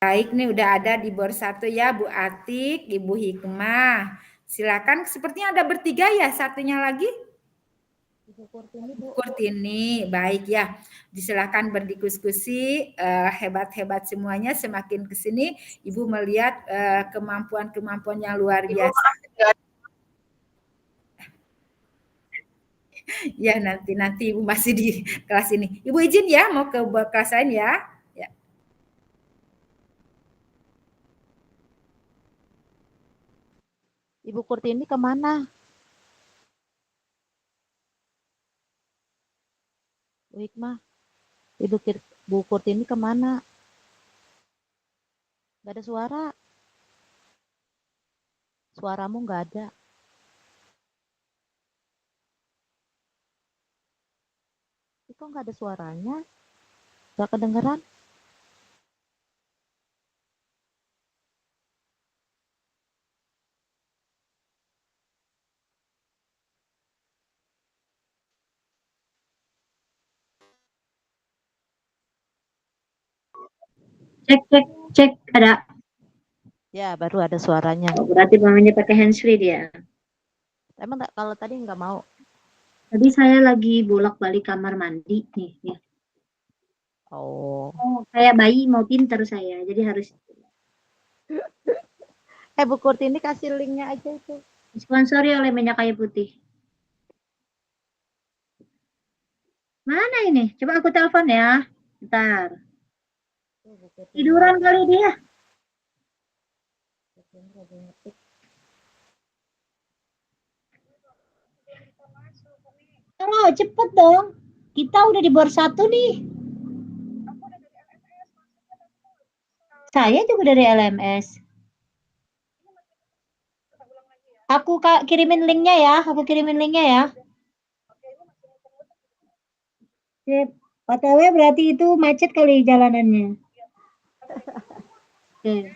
Baik, nih udah ada di bor 1 ya Bu Atik, Ibu Hikmah. Silakan, sepertinya ada bertiga ya, satunya lagi? Ibu Kurtini, Bu. Kurtini, baik ya. Silakan berdiskusi, hebat-hebat semuanya. Semakin ke sini, Ibu melihat kemampuan-kemampuan yang luar biasa. Ya, nanti Ibu masih di kelas ini. Ibu izin ya, mau ke kelas lain ya. Ya. Ibu Kurtini kemana? Bu Hikmah, Bu Kurtini kemana? Gak ada suara. Suaramu gak ada. Kok gak ada suaranya? Gak kedengeran? Cek, ada. Ya, baru ada suaranya. Oh, berarti mamanya pakai handsfree dia. Emang kalau tadi nggak mau? Tadi saya lagi bolak-balik kamar mandi nih. Ya. Oh, kayak bayi mau pinter saya, jadi harus. Bu Kurtini kasih linknya aja itu. Disponsori oleh minyak kayu putih. Mana ini? Coba aku telepon ya. Bentar. Tiduran kali dia. Halo, cepet dong. Kita udah di bor 1 nih. Saya juga dari LMS. Aku kirimin linknya ya. Sip. OTW berarti itu macet kali jalanannya. Oke.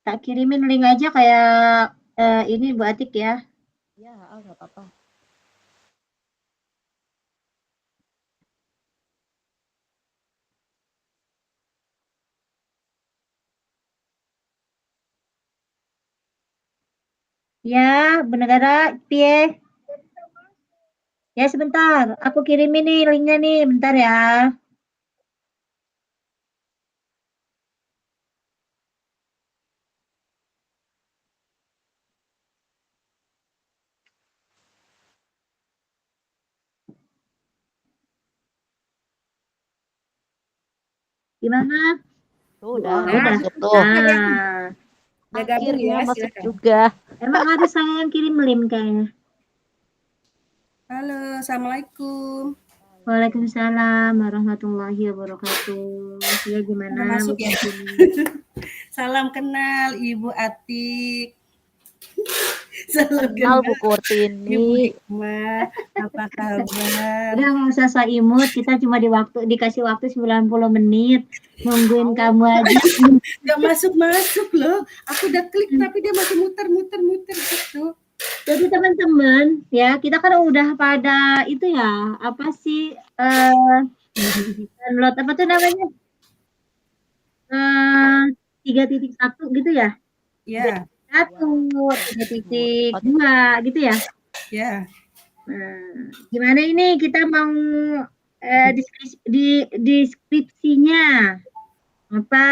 Tak kirimin link aja kayak ini Bu Atik ya. Ya, nggak apa-apa. Ya, Bu Negara, piye? Ya sebentar, aku kirimin nih linknya nih, bentar ya. Gimana? Udah Udah. masuk tuh. Nah, Akhirnya ya, masuk silakan. juga. Emang harus saya yang kirim link kayaknya. Halo, Assalamualaikum. Waalaikumsalam warahmatullahi wabarakatuh. Ya gimana? Udah masuk Bu ya? Salam kenal Ibu Atik. Salam Kenal Bu Ibu Kurtini. Hikmah. Apa kabar? Udah nggak usah so imut, kita cuma dikasih waktu 90 menit nungguin kamu aja. Gak masuk loh. Aku udah klik tapi dia masih muter gitu. Jadi teman-teman ya, kita kan udah pada itu ya, apa sih download apa tuh namanya? 3.1 gitu ya? Ya. 3.2 gitu ya? Ya. Gimana ini kita mau deskripsinya apa?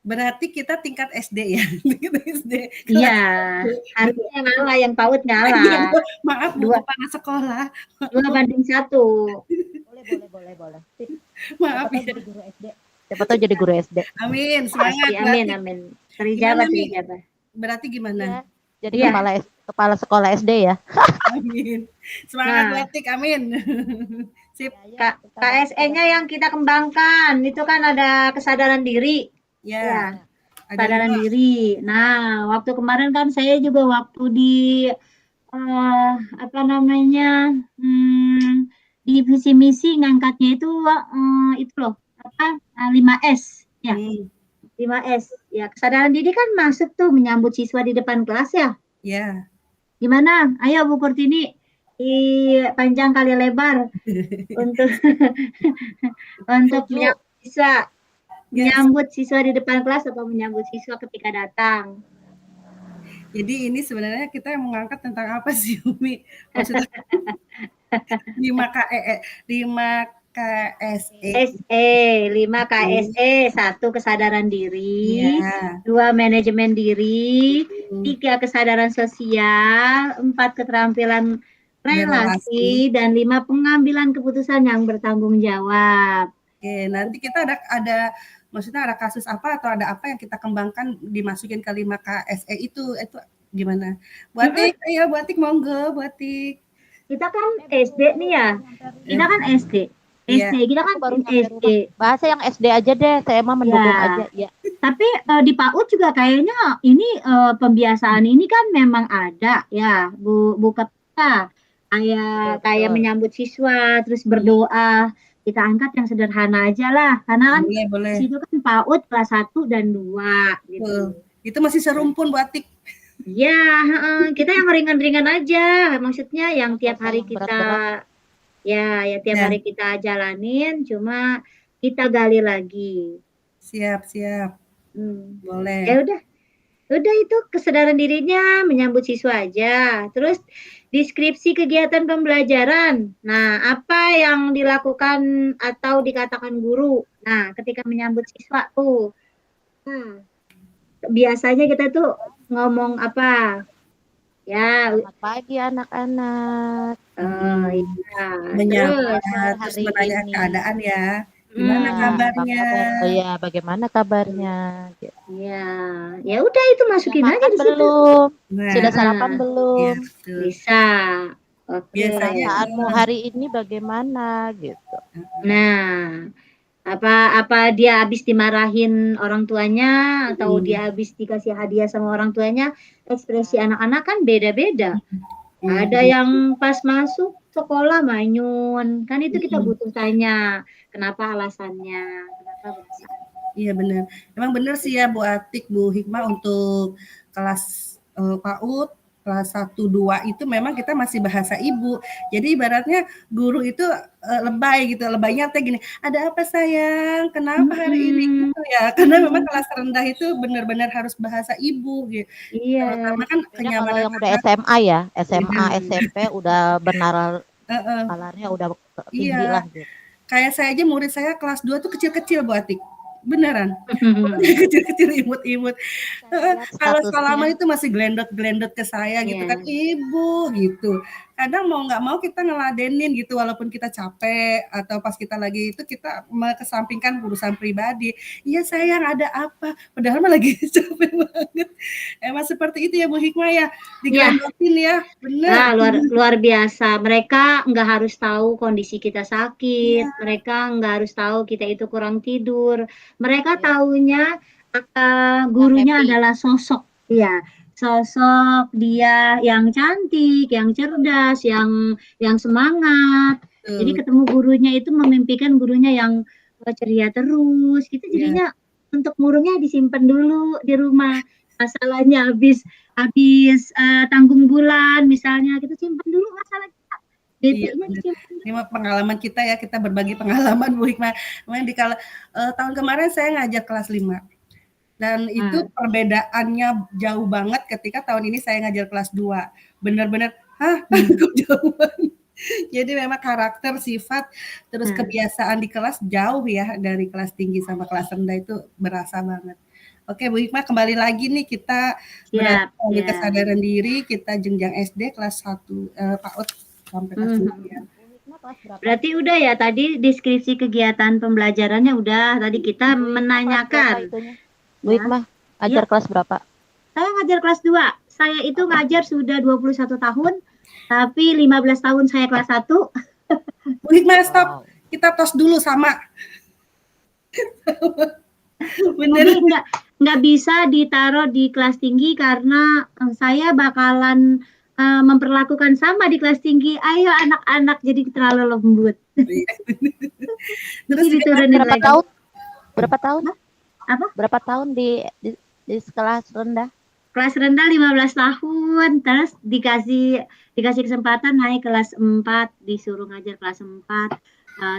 Berarti kita tingkat SD ya? Tingkat SD. Iya, harusnya ngalah, yang PAUD ngalah. Maaf Bu, kepala sekolah. 2:1. Boleh. Maaf ya. Jadi guru SD. Siapa tahu jadi guru SD. Amin, semangat. Amin. Terijabah. Berarti gimana? Ya, jadi kepala sekolah SD ya. Amin. Semangat Batik, amin. Sip. KSE-nya yang kita kembangkan, itu kan ada kesadaran diri. Ya. Kesadaran diri. Nah, waktu kemarin kan saya juga waktu di di visi misi ngangkatnya itu loh, 5S ya. 5S. Ya, kesadaran diri kan masuk tuh menyambut siswa di depan kelas ya. Ya. Gimana? Ayo Bu Kurtini, panjang kali lebar untuk untuk Setuju. Ya, menyambut siswa di depan kelas atau menyambut siswa ketika datang. jadi ini sebenarnya kita yang mengangkat tentang apa sih, Umi? Maksudnya 5 KEE, 5 KSE. SE, 5 KSE, 1 kesadaran diri, Iya. 2 manajemen diri, Hmm. 3 kesadaran sosial, 4 keterampilan Berrelasi. relasi, dan 5 pengambilan keputusan yang bertanggung jawab. Oke, nanti kita ada maksudnya ada kasus apa atau ada apa yang kita kembangkan dimasukin ke 5 KSE itu gimana? Bu Atik, ayo Bu Atik monggo, Bu Atik. Kita kan SD nih ya, kita kan SD. Iya. Kita kan Baru tim nyampe SD. rumah. Bahasa yang SD aja deh, saya mah mendukung Ya. aja. Ya. Tapi di PAUD juga kayaknya ini pembiasaan ini kan memang ada ya, Bu Ketua. Kayak menyambut siswa, terus berdoa. Kita angkat yang sederhana aja lah, karena kan Boleh. di situ kan PAUD kelas 1 dan 2 gitu. Itu masih serumpun Bu Atik. Ya, kita yang ringan-ringan aja. Maksudnya yang tiap hari kita Berat-berat. ya tiap hari kita jalanin, cuma kita gali lagi. Siap. Boleh. Ya udah itu kesadaran dirinya menyambut siswa aja. Terus deskripsi kegiatan pembelajaran. Nah, apa yang dilakukan atau dikatakan guru? Nah, ketika menyambut siswa tuh. Biasanya kita tuh ngomong apa? Ya, Selamat pagi anak-anak. iya. Menyapa, terus hari menanya ini. keadaan ya. Gimana kabarnya? Iya, bagaimana kabarnya? Iya, ya udah itu masukin Sudah aja makan di situ. belum? Nah, Sudah sarapan iya, belum? betul. Bisa. Oke. Biasanya Perasaanmu hari ini bagaimana gitu? Nah, apa dia habis dimarahin orang tuanya atau dia habis dikasih hadiah sama orang tuanya, ekspresi anak-anak kan beda-beda. Ada yang pas masuk sekolah manyun, kan itu kita butuh tanya kenapa alasannya, kenapa bisa. Iya benar. Emang benar sih ya Bu Atik, Bu Hikmah untuk kelas PAUD kelas 1 2 itu memang kita masih bahasa ibu. Jadi ibaratnya guru itu lebay gitu. Lebaynya teh gini, "Ada apa sayang? Kenapa hari ini?" gitu ya. Karena memang kelas rendah itu benar-benar harus bahasa ibu gitu. Iya. Terutama kan Beda kalau kenyamanan yang udah SMA ya, SMA, SMP udah benar Heeh. skalarnya udah tinggi Iya. lah gitu. Kayak saya aja murid saya kelas 2 tuh kecil-kecil Bu Atik. Beneran. Kecil-kecil imut-imut. Kalau salaman itu masih glendot-glendot ke saya gitu kan, ibu gitu. Kadang mau nggak mau kita ngeladenin gitu walaupun kita capek atau pas kita lagi itu kita mengesampingkan urusan pribadi. Iya sayang ada apa? Padahal mah lagi capek banget. Emang seperti itu ya Bu Hikmah ya, diglendotin ya, bener. Nah, luar biasa. Mereka nggak harus tahu kondisi kita sakit, mereka nggak harus tahu kita itu kurang tidur. Mereka taunya gurunya adalah sosok, ya, sosok dia yang cantik, yang cerdas, yang semangat. Jadi ketemu gurunya itu memimpikan gurunya yang ceria terus. Kita jadinya untuk murungnya disimpan dulu di rumah. Masalahnya habis tanggung bulan misalnya, kita simpan dulu masalah kita. Iya, ini pengalaman kita ya, kita berbagi pengalaman Bu Hikmah. Memang di tahun kemarin saya ngajar kelas 5. Dan itu perbedaannya jauh banget ketika tahun ini saya ngajar kelas 2. Benar-benar, kok jauh banget. Jadi memang karakter, sifat, terus kebiasaan di kelas jauh ya dari kelas tinggi sama kelas rendah itu berasa banget. Oke Bu Hikmah, kembali lagi nih kita berarti kesadaran diri, kita jenjang SD kelas 1 PAUD sampai kelas 9. Berarti udah ya tadi deskripsi kegiatan pembelajarannya udah, tadi kita menanyakan. Bu Hikmah, ngajar kelas berapa? Saya ngajar kelas 2. Saya itu ngajar sudah 21 tahun, tapi 15 tahun saya kelas 1. Bu Hikmah, stop. Kita tos dulu sama. Bener. Jadi nggak bisa ditaruh di kelas tinggi karena saya bakalan memperlakukan sama di kelas tinggi. Ayo anak-anak, jadi terlalu lembut. Terus berapa tahun? Berapa tahun? Apa? Berapa tahun di kelas rendah? kelas rendah 15 tahun, terus dikasih kesempatan naik kelas 4, disuruh ngajar kelas 4,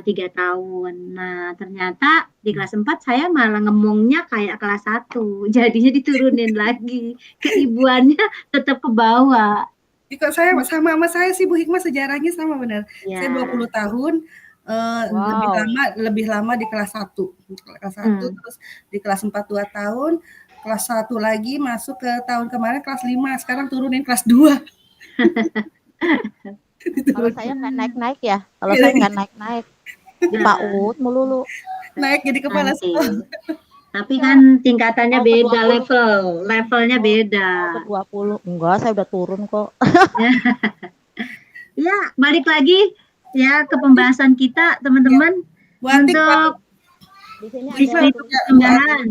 3 tahun. Nah, ternyata di kelas 4 saya malah ngomongnya kayak kelas 1, jadinya diturunin lagi. Keibuannya tetap ke bawah. Kok saya sama saya sih Bu Hikmah, sejarahnya sama benar. Saya 20 Ya. tahun, lebih lama di kelas 1. Kelas 1 terus di kelas 4 2 tahun, kelas 1 lagi masuk ke tahun kemarin kelas 5, sekarang turunin kelas 2. Kalau saya nggak naik-naik ya, kalau saya nggak naik-naik di PAUD melulu. Naik jadi kepala Nanti. sekolah. Tapi kan tingkatannya Mau ke beda 20. levelnya beda. Mau ke 20. Enggak, saya udah turun kok. Ya, balik lagi ya ke pembahasan kita, teman-teman. Bu Atik, Untuk Di sini siswa ada perkembangan.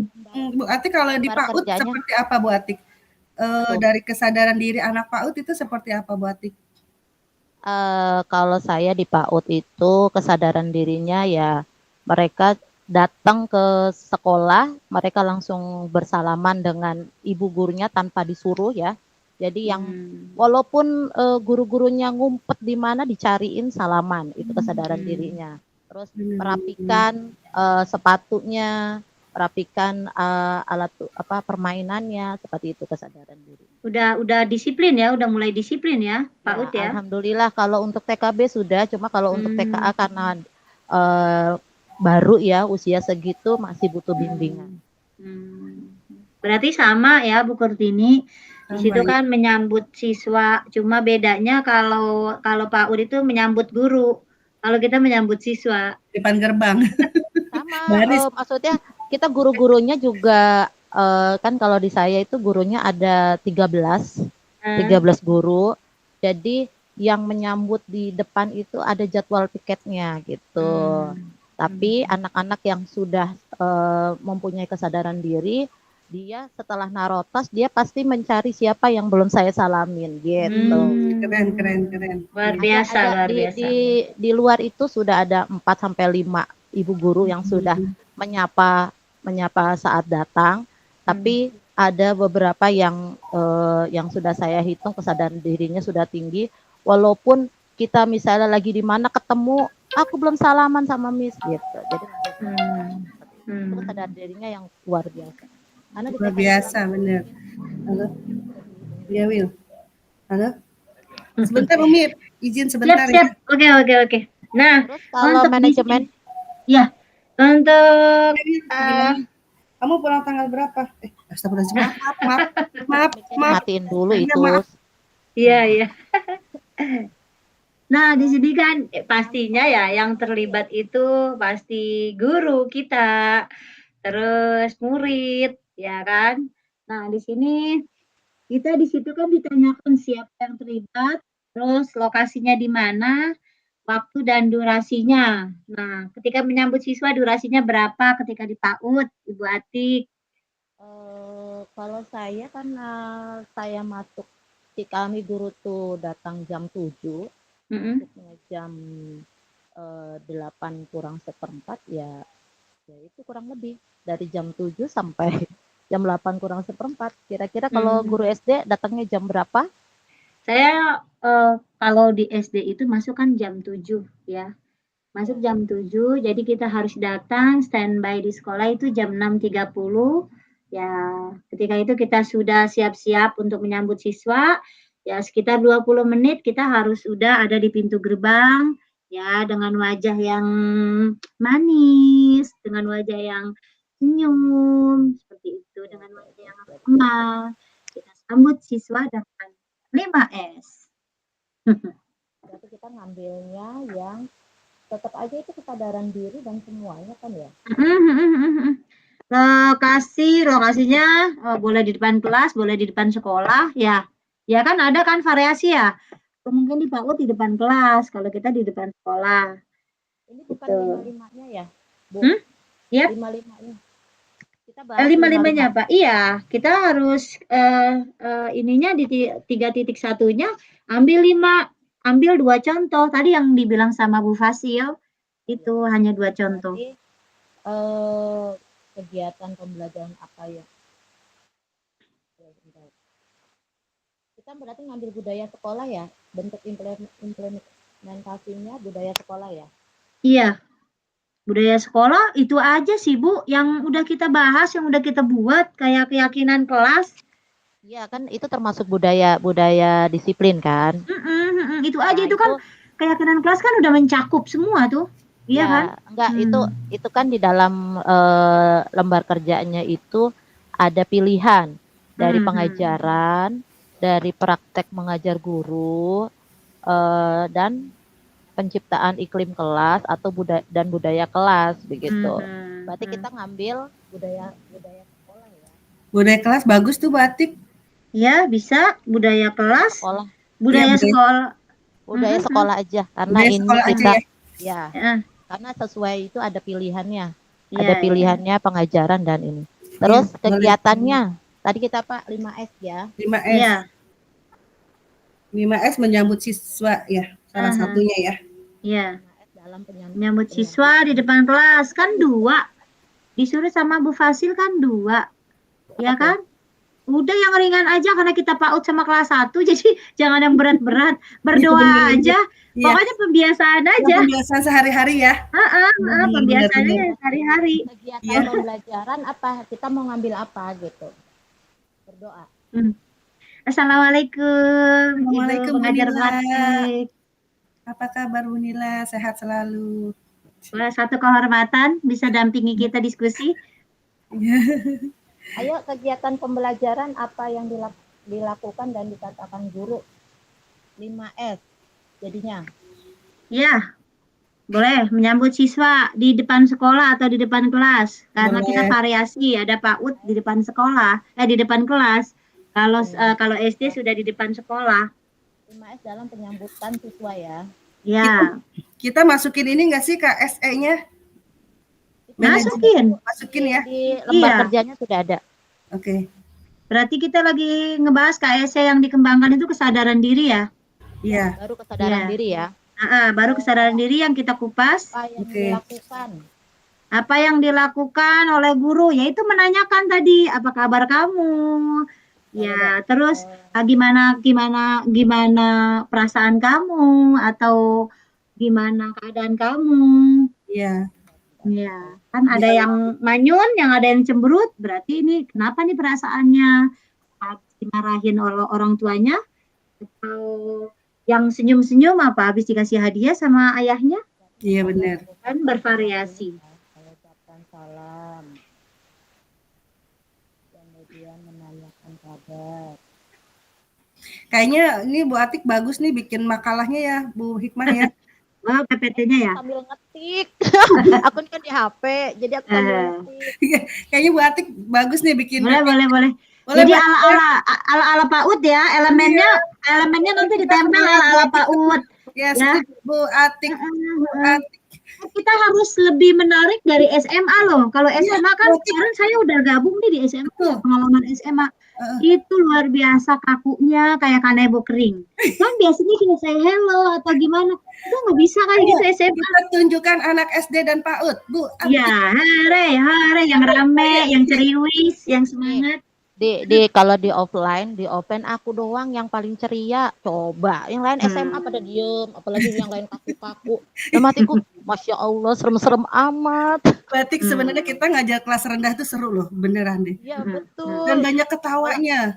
Bu Atik kalau di Lembar PAUD kerjanya. seperti apa Bu Atik? Dari kesadaran diri anak PAUD itu seperti apa Bu Atik? Kalau saya di PAUD itu kesadaran dirinya ya mereka datang ke sekolah, mereka langsung bersalaman dengan ibu gurunya tanpa disuruh ya. Jadi yang walaupun guru-gurunya ngumpet di mana dicariin salaman, itu kesadaran dirinya. Terus merapikan sepatunya, merapikan alat permainannya, seperti itu kesadaran diri. Udah disiplin ya, udah mulai disiplin ya, PAUD ya. Alhamdulillah kalau untuk TKB sudah, cuma kalau untuk TKA karena baru ya usia segitu masih butuh bimbingan. Berarti sama ya Bu Kurtini. Di situ kan menyambut siswa, cuma bedanya kalau PAUD itu menyambut guru, kalau kita menyambut siswa depan gerbang. Sama, maksudnya kita guru-gurunya juga kan kalau di saya itu gurunya ada 13 guru. Jadi yang menyambut di depan itu ada jadwal piketnya gitu. Tapi anak-anak yang sudah mempunyai kesadaran diri, dia setelah narotas dia pasti mencari siapa yang belum saya salamin gitu. Keren. Luar biasa. Di luar itu sudah ada 4 sampai 5 ibu guru yang sudah menyapa saat datang, tapi ada beberapa yang sudah saya hitung kesadaran dirinya sudah tinggi, walaupun kita misalnya lagi di mana ketemu, aku belum salaman sama Miss gitu. Jadi itu kesadaran dirinya yang luar biasa. Luar biasa, benar. Halo, ya Will. Halo. Sebentar Umi, izin sebentar. Siap. Oke. Nah, terus kalau manajemen, ya untuk kamu pulang tanggal berapa? Maaf. matiin dulu itu. Iya. Nah, di sini kan pastinya ya yang terlibat itu pasti guru kita, terus murid, ya kan? Nah, di sini kita di situ kan ditanyakan siapa yang terlibat, terus lokasinya di mana, waktu dan durasinya. Nah, ketika menyambut siswa durasinya berapa ketika di PAUD, Ibu Atik? Kalau saya karena saya masuk si kami guru tuh datang jam 7, masuknya jam 8 kurang seperempat ya itu kurang lebih dari jam 7 sampai jam 8 kurang seperempat. Kira-kira kalau guru SD datangnya jam berapa? Saya kalau di SD itu masuk kan jam 7 ya. Masuk jam 7, jadi kita harus datang standby di sekolah itu jam 6.30. Ya, ketika itu kita sudah siap-siap untuk menyambut siswa. Ya, sekitar 20 menit kita harus sudah ada di pintu gerbang ya dengan wajah yang manis, dengan wajah yang senyum seperti itu, dengan wajah yang ramah. Kita sambut siswa dengan 5S. Berarti kita ngambilnya yang tetap aja itu kesadaran diri dan semuanya kan ya. Lokasinya boleh di depan kelas, boleh di depan sekolah ya. Ya kan ada kan variasi ya. Mungkin di PAUD di depan kelas, kalau kita di depan sekolah. Ini bukan 5-5-nya ya, Bu? Yep. 5-5-nya. Kita bahas 5-5-nya, Pak. Iya, kita harus ininya di 3.1-nya ambil 2 contoh. Tadi yang dibilang sama Bu Fasil itu hanya 2 contoh. Jadi, kegiatan pembelajaran apa ya? kita berarti ngambil budaya sekolah ya, bentuk implementasinya budaya sekolah ya. Iya, budaya sekolah itu aja sih Bu, yang udah kita bahas, yang udah kita buat, kayak keyakinan kelas. Iya kan itu termasuk budaya disiplin kan. Itu Nah, aja, itu kan keyakinan kelas kan udah mencakup semua tuh, iya kan? Enggak, itu kan di dalam lembar kerjanya itu ada pilihan dari pengajaran, dari praktek mengajar guru, dan penciptaan iklim kelas atau budaya kelas begitu. Berarti kita ngambil budaya sekolah ya. Budaya kelas bagus tuh Batik. Ya, bisa budaya kelas, Sekolah. budaya sekolah. Budaya sekolah aja karena Budaya ini sekolah kita aja ya. Karena sesuai itu ada pilihannya. Iya, Ada pilihannya pengajaran dan ini. Terus kegiatannya tadi kita Pak 5S ya. 5S. Iya. 5S menyambut siswa ya, salah satunya ya. Iya. Dalam Menyambut siswa di depan kelas kan 2. Disuruh sama Bu Fasil kan 2. Ya kan? Udah yang ringan aja karena kita PAUD sama kelas 1, jadi jangan yang berat-berat. Berdoa aja. Iya. Pokoknya pembiasaan aja. Pembiasaan sehari-hari ya. Pembiasaannya sehari-hari. Kegiatan pembelajaran apa? Kita mau ngambil apa gitu. Berdoa. Assalamualaikum. Assalamualaikum, Ibu pengajar Bu Nila. Batik. Apa kabar Bu Nila? Sehat selalu. Satu kehormatan bisa dampingi kita diskusi. Ayo kegiatan pembelajaran apa yang dilakukan dan dikatakan guru 5S jadinya. Ya, boleh menyambut siswa di depan sekolah atau di depan kelas. Karena kita variasi, ada PAUD di depan sekolah, di depan kelas. Kalau SD sudah di depan sekolah. 5S dalam penyambutan siswa ya. Ya. Kita masukin ini nggak sih KSE-nya? Masukin ya. Di lembar kerjanya sudah ada. Oke. Berarti kita lagi ngebahas KSE yang dikembangkan itu kesadaran diri ya? Iya. Baru kesadaran diri ya. Baru kesadaran diri yang kita kupas. Apa yang dilakukan? Apa yang dilakukan oleh guru? Yaitu menanyakan tadi apa kabar kamu? Ya, terus gimana perasaan kamu atau gimana keadaan kamu? Iya. Ya, kan ada yang manyun, yang ada yang cemberut, berarti ini kenapa nih perasaannya? Habis dimarahin oleh orang tuanya atau yang senyum-senyum apa habis dikasih hadiah sama ayahnya? Iya benar. Kan bervariasi. Mengucapkan salam. Kemudian menanyakan kabar. Kayaknya ini Bu Atik bagus nih bikin makalahnya ya, Bu Hikmah ya. Wah, PPT-nya ya? Sambil ngetik. Aku kan di HP, jadi aku sambil ngetik. Kayaknya Bu Atik bagus nih bikin. Boleh. Jadi ala PAUD ya, elemennya nanti ditempel ala PAUD. Ya, Bu Atik. Kita harus lebih menarik dari SMA loh. Kalau SMA kan sekarang saya udah gabung nih di SMA, pengalaman SMA. Itu luar biasa kakunya kayak kanebo kering. Kan biasanya kita say hello atau gimana. Itu nggak bisa kan gitu SMA. Kita tunjukkan anak SD dan PAUD, Bu. Ya, hare yang rame, yang ceriwis, yang semangat. Kalau di offline, di open aku doang yang paling ceria. Coba, yang lain SMA pada diem, apalagi yang lain kaku-kaku. Dan matiku, Masya Allah, serem-serem amat. Batik sebenarnya kita ngajar kelas rendah tuh seru loh, beneran deh. Iya betul. Dan banyak ketawanya.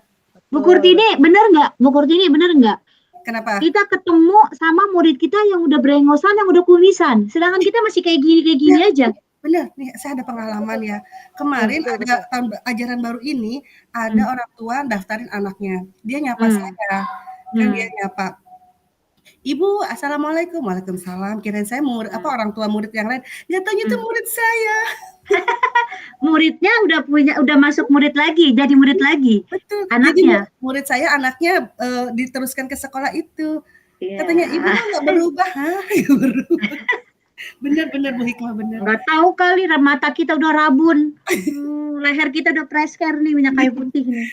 Bu Kurtini, bener nggak? Kenapa? Kita ketemu sama murid kita yang udah brengosan, yang udah kumisan. Sedangkan kita masih kayak gini aja. Benar, nih saya ada pengalaman ya. Kemarin ada tahun ajaran baru ini, ada orang tua daftarin anaknya. Dia nyapa saya. Kan dia nyapa. Ibu, assalamualaikum, waalaikumsalam. Kirain saya orang tua murid yang lain. Dia tanya itu murid saya. Muridnya udah masuk murid lagi, jadi murid lagi. Betul. Anaknya. Jadi murid saya anaknya diteruskan ke sekolah itu. Katanya ibu nggak berubah, berubah. Bener Bu Hikmah, bener. Nggak tahu kali mata kita udah rabun, leher kita udah presker nih minyak kayu putih nih.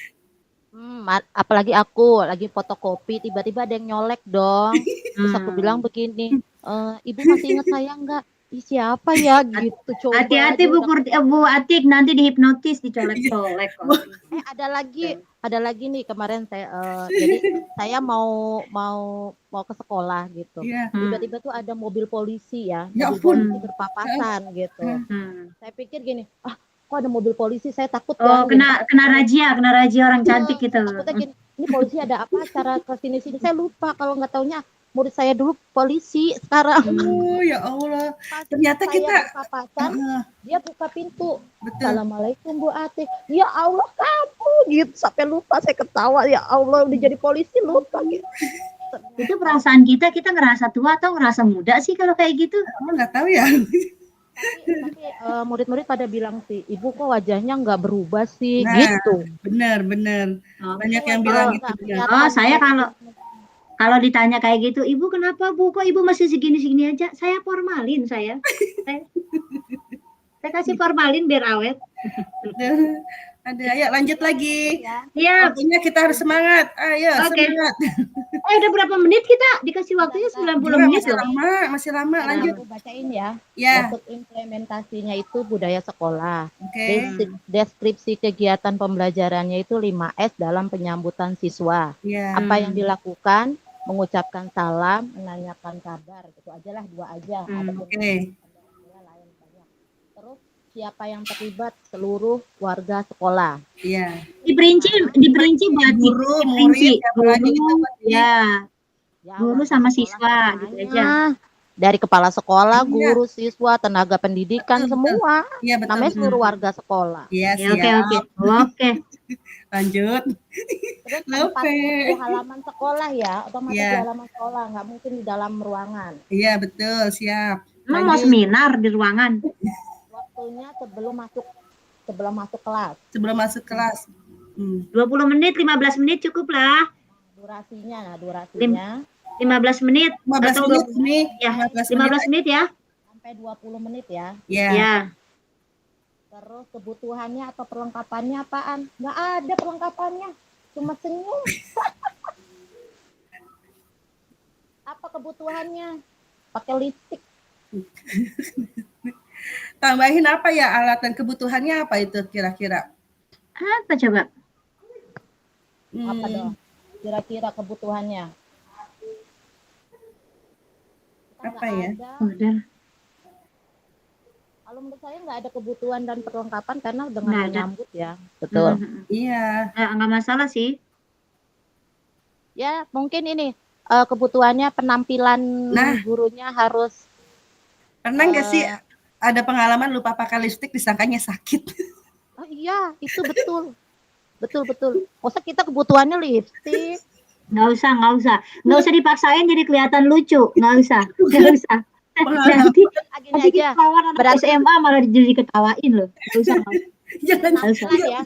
Apalagi aku lagi fotokopi, tiba-tiba ada yang nyolek dong. Terus aku bilang begini, ibu masih ingat saya nggak? ih siapa ya gitu, coba Hati-hati aja udah. Bu Atik, nanti dihipnotis, dicolek-colek. Ada lagi nih kemarin saya jadi saya mau ke sekolah gitu. Iya. Tiba-tiba tuh ada mobil polisi ya, Ya mobil ampun. polisi berpapasan gitu. Saya pikir gini, kok ada mobil polisi, saya takut Oh, kan. kena razia orang cantik gitu. Takutnya gini, ini polisi ada apa acara ke sini-sini. Saya lupa kalau nggak taunya murid saya dulu polisi sekarang. Oh ya Allah. Pas Ternyata saya kita berpapasan, dia buka pintu. betul. Assalamualaikum Bu Atik. Ya Allah kamu gitu, sampai lupa saya ketawa. Ya Allah udah jadi polisi lupa gitu. Itu perasaan kita ngerasa tua atau ngerasa muda sih kalau kayak gitu? Oh, nggak tahu ya. Tapi murid-murid pada bilang sih, ibu kok wajahnya nggak berubah sih, Nah, gitu. benar. Oh. Banyak yang bilang gitu. Benar. Oh, saya kalau ditanya kayak gitu, ibu kenapa Bu? Kok ibu masih segini-segini aja? Saya formalin saya. Saya kasih formalin biar awet. Ada, ayo lanjut lagi. Iya. Waktunya kita harus semangat. Ayo, Oke. semangat. Udah berapa menit kita? Dikasih waktunya 90 menit loh. Masih lama. Lanjut. Aku bacain ya. Ya, Untuk implementasinya itu budaya sekolah. oke. Deskripsi kegiatan pembelajarannya itu 5S dalam penyambutan siswa. Ya. Apa yang dilakukan? Mengucapkan salam, menanyakan kabar. Itu aja lah, 2 aja. Oke. Lain banyak. Terus siapa yang terlibat? Seluruh warga sekolah. Iya. Diperinci buat Guru, murid, siapa lagi kita buat ini. ya. Ya, Guru warga sama sekolah siswa gitu semuanya. aja. Dari kepala sekolah, Iya. guru, siswa, tenaga pendidikan, Betul, semua. Iya, betul. Namanya seluruh warga sekolah. Iya, Ya, oke. siap. Oke. Lanjut. Terus Lope. tempatnya di halaman sekolah ya, otomatis Iya. di halaman sekolah, nggak mungkin di dalam ruangan. Iya, betul, siap. Emang mau Lanjut. seminar di ruangan? Waktunya sebelum masuk kelas. Sebelum masuk kelas. 20 menit, 15 menit cukup lah. Durasinya 15 menit 15 atau menit ini. ya, 15 15 menit ya. sampai 20 menit ya. Ya. Ya. Terus kebutuhannya atau perlengkapannya apaan? Nggak ada perlengkapannya, cuma senyum. Apa kebutuhannya? Pakai lipstick. Tambahin apa ya alat dan kebutuhannya apa itu kira-kira? Apa coba? Apa dong? Kira-kira kebutuhannya? Kita Apa nggak ya? ada. Udah. Kalau menurut saya nggak ada kebutuhan dan perlengkapan karena dengan Nggak ada. menyambut ya. Betul. Iya. Nggak masalah sih. Ya mungkin ini kebutuhannya penampilan gurunya harus. Pernah nggak sih ada pengalaman lupa pakai lipstik disangkanya sakit? Oh iya, itu betul. Betul. Masa kita kebutuhannya lipstik? Nggak usah dipaksain jadi kelihatan lucu. Nggak usah. Nanti Gini aja. kawan anak SMA malah jadi ketawain loh. Nggak usah. Jangan ya.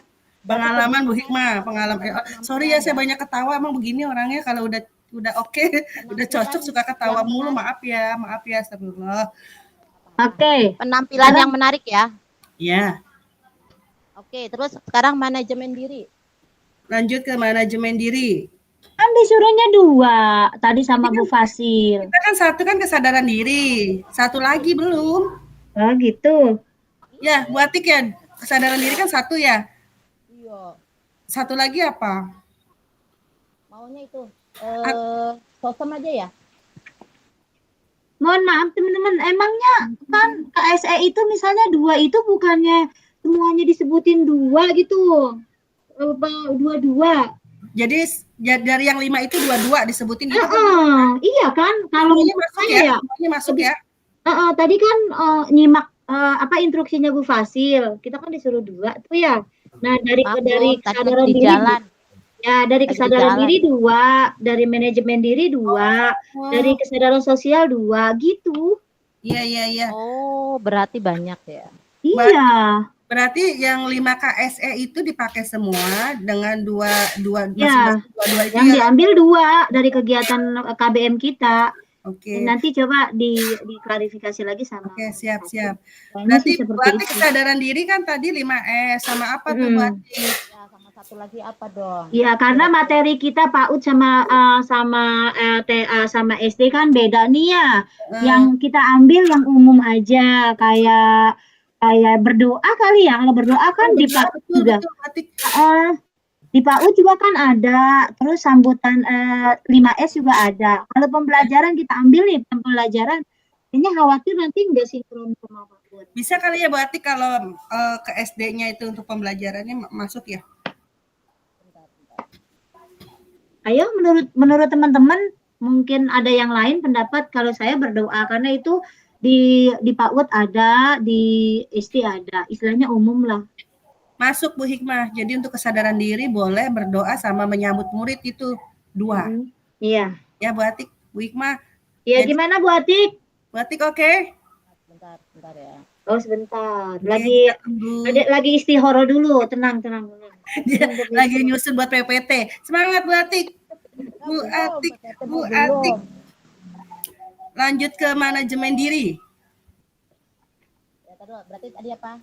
pengalaman Bu Hikmah, pengalaman. Sorry ya saya banyak ketawa, emang begini orangnya kalau udah oke, udah cocok suka ketawa mulu. Maaf ya, astagfirullah. Oke. Penampilan yang menarik ya. Iya. Oke, terus sekarang manajemen diri. Lanjut ke manajemen diri. Kan disuruhnya 2 tadi sama Bu Fasil. Kita kan satu kan kesadaran diri, satu lagi belum. Oh gitu. Ya, Bu Atik ya, kesadaran diri kan satu ya. Iya. Satu lagi apa? Maunya itu sosem aja ya. Mohon maaf teman-teman, emangnya kan KSE itu misalnya 2 itu bukannya semuanya disebutin 2 gitu? 2. Jadi dari yang 5 itu 2 disebutin gitu. Iya kan? Kalau semuanya masuk ya. Tadi kan nyimak instruksinya Bu Fasil. Kita kan disuruh 2 tuh ya. Nah, dari kesadaran diri jalan. Ya, dari kesadaran diri 2, dari manajemen diri 2, dari kesadaran sosial 2 gitu. Iya. Oh, berarti banyak ya. Iya. Berarti yang 5 KSE itu dipakai semua dengan 2 ya, yang diambil 2 dari kegiatan KBM kita. Oke. Nanti coba diklarifikasi lagi sama. Oke, siap. Berarti kesadaran diri kan tadi 5S sama apa tuh Bu Atik? Ya, sama satu lagi apa dong? Ya, karena materi kita PAUD sama SD kan beda nih ya. Yang kita ambil yang umum aja, kayak berdoa kali ya. Kalau berdoa kan di PAUD juga. Betul, Batik. Di PAUD juga kan ada, terus sambutan 5S juga ada. Kalau pembelajaran kita ambil nih, pembelajaran, ini khawatir nanti nggak sinkron sama PAUD. Bisa kali ya Batik kalau ke SD-nya itu untuk pembelajarannya masuk ya? Ayo menurut teman-teman mungkin ada yang lain pendapat. Kalau saya berdoa karena itu di PAUD ada, di SD ada, istilahnya umum lah. Masuk Bu Hikmah. Jadi untuk kesadaran diri boleh berdoa sama menyambut murid itu 2. Iya. Ya Bu Atik, Bu Hikmah. Iya, gimana Bu Atik? Bu Atik oke? Bentar ya. Oh sebentar, Oke, lagi istihoro dulu, tenang. Dia lagi nyusun buat PPT. Semangat Bu Atik. Bu Atik. Lanjut ke manajemen diri. Ya, berarti tadi apa?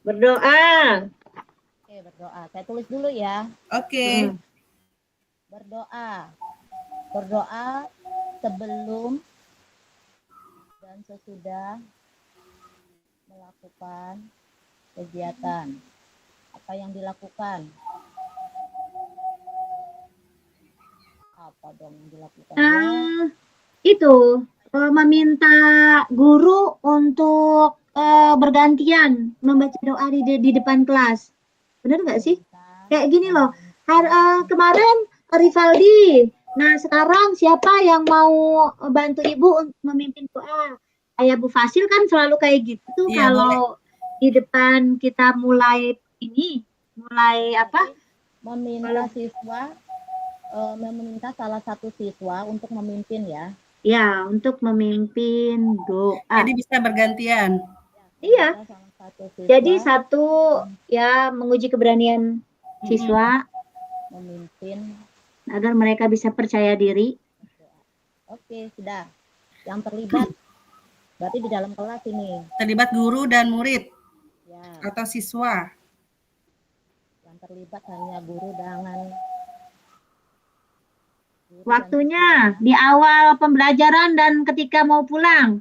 Berdoa. Oke, berdoa. Saya tulis dulu ya. Oke. Berdoa sebelum dan sesudah melakukan kegiatan. Apa yang dilakukan? Apa dong yang dilakukan? Itu meminta guru untuk bergantian membaca doa di depan kelas. Benar nggak sih? Kayak gini loh. Kemarin Rivaldi. Nah sekarang siapa yang mau bantu ibu untuk memimpin doa? Kayak Bu Fasil kan selalu kayak gitu Iya, kalau di depan kita mulai apa? Meminta salah satu siswa untuk memimpin ya. Ya, untuk memimpin doa. Jadi bisa bergantian. Iya. Jadi satu ya menguji keberanian siswa memimpin agar mereka bisa percaya diri. Oke, sudah. Yang terlibat berarti di dalam kelas ini. Terlibat guru dan murid. Ya. Atau siswa. Yang terlibat hanya guru dengan waktunya di awal pembelajaran dan ketika mau pulang.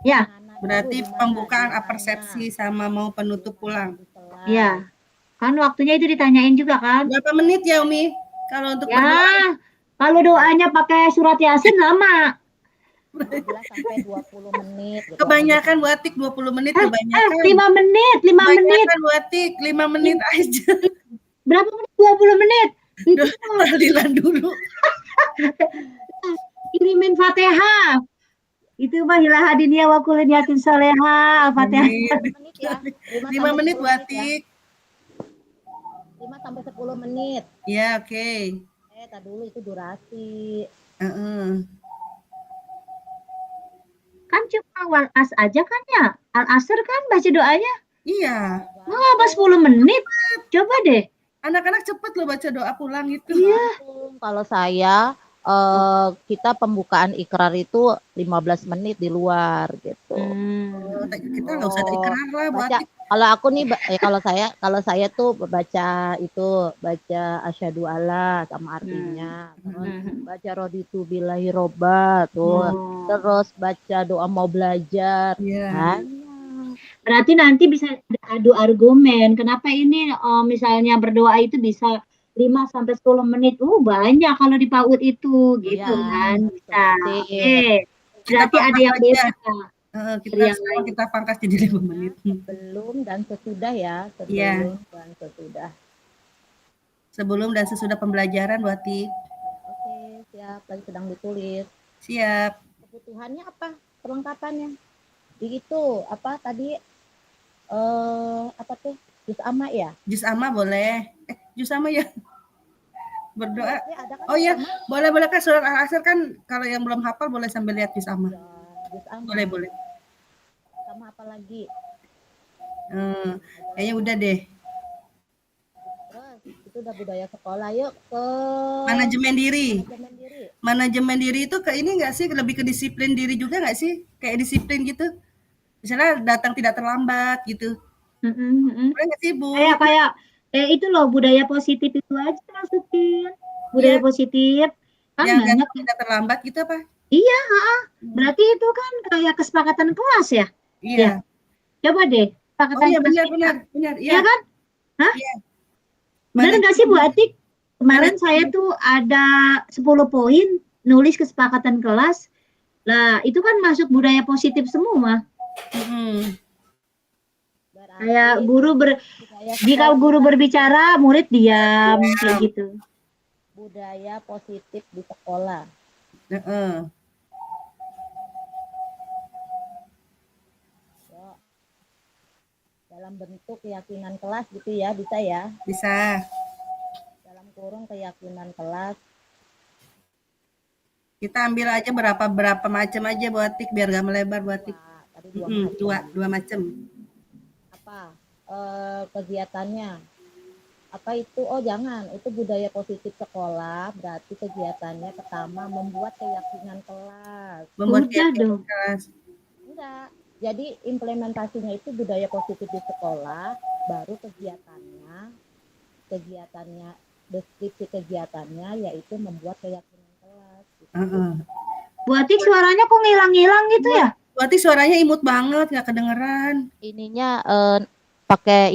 Ya. Berarti pembukaan persepsi sama mau penutup pulang. Ya. Kan waktunya itu ditanyain juga kan. Berapa menit ya Umi? Kalau untuk berdoa? Kalau doanya pakai surat Yasin lama. 15 sampai 20 menit. Gitu. Kebanyakan Bu Atik 20 menit kebanyakan. 5 menit. Bu Atik 5 menit aja. Berapa menit? 20 menit. Itu tahlilan dulu. Kirimin Fatihah. Itu mah hilah hadiniya wa kulin yakin salehah. Fatihah. 5 menit Bu Atik. 5 sampai 10 menit. Ya, oke. Tadi dulu itu durasi. Kan cuma wal-as aja kan ya? Al-asr kan baca doanya? Iya. Apa 10 menit? Coba deh. Anak-anak cepet loh baca doa pulang itu. Iya. Kalau saya kita pembukaan ikrar itu 15 menit di luar gitu. Kita nggak usah ada ikrar lah baca. Kalau aku nih kalau saya tuh baca asyhadu alla sama artinya. Terus baca raditu billahi robba tuh. Terus baca doa mau belajar. Berarti nanti bisa adu argumen. Kenapa ini misalnya berdoa itu bisa 5 sampai 10 menit. Banyak kalau di PAUD itu gitu kan. Bisa. Oke. Berarti ada yang beda. Kita pangkas jadi 5 menit. Sebelum dan sesudah ya. Dan sesudah. Sebelum dan sesudah pembelajaran Bu Atik. Oke, siap. Lagi sedang ditulis. Siap. Kebutuhannya apa? Perlengkapannya. Begitu, apa tadi apa tuh? Juz amma ya? Juz amma boleh. Juz amma ya. Berdoa. Kan ya, boleh kan surat Al-Asr kan kalau yang belum hafal boleh sambil lihat juz amma. Juz amma. Boleh. Sama apa lagi? Kayaknya udah deh. Terus itu udah budaya sekolah. Yuk ke manajemen diri. Manajemen diri itu ke ini nggak sih? Lebih ke disiplin diri juga nggak sih? Kayak disiplin gitu. Misalnya datang tidak terlambat gitu. Boleh nggak sih Bu? Itu loh budaya positif itu aja masukin. Budaya Iya, positif kan yang banyak. datang tidak terlambat gitu apa? Iya, Hmm. berarti itu kan kayak kesepakatan kelas ya? Iya. Ya, coba deh Oh kesepakatan iya, kelas benar, kita. benar, benar. Iya Iya, kan? Hah? iya. Benar Mana nggak sih Bu Atik? Kemarin mana saya tuh ada 10 poin nulis kesepakatan kelas. Lah, itu kan masuk budaya positif semua. Mm-mm. Kayak Berarti guru budaya jika sekolah guru kita berbicara, murid diam kayak gitu. budaya positif di sekolah. Heeh. Ya, dalam bentuk keyakinan kelas gitu ya, bisa ya. Bisa. Dalam kurung keyakinan kelas. Kita ambil aja berapa macam aja Bu Atik biar gak melebar Bu Atik. Wah, tadi dua macam. Dua macam. Apa kegiatannya? Apa itu? Oh jangan, itu budaya positif sekolah. Berarti kegiatannya pertama membuat keyakinan kelas. Membuat Udah keyakinan dong. kelas. Enggak. Jadi implementasinya itu budaya positif di sekolah, baru kegiatannya, deskripsi kegiatannya yaitu membuat keyakinan kelas. Gitu. Heeh. Bu Atik suaranya kok ngilang-ngilang gitu ya? Bu Atik suaranya imut banget, nggak kedengeran. Ininya pakai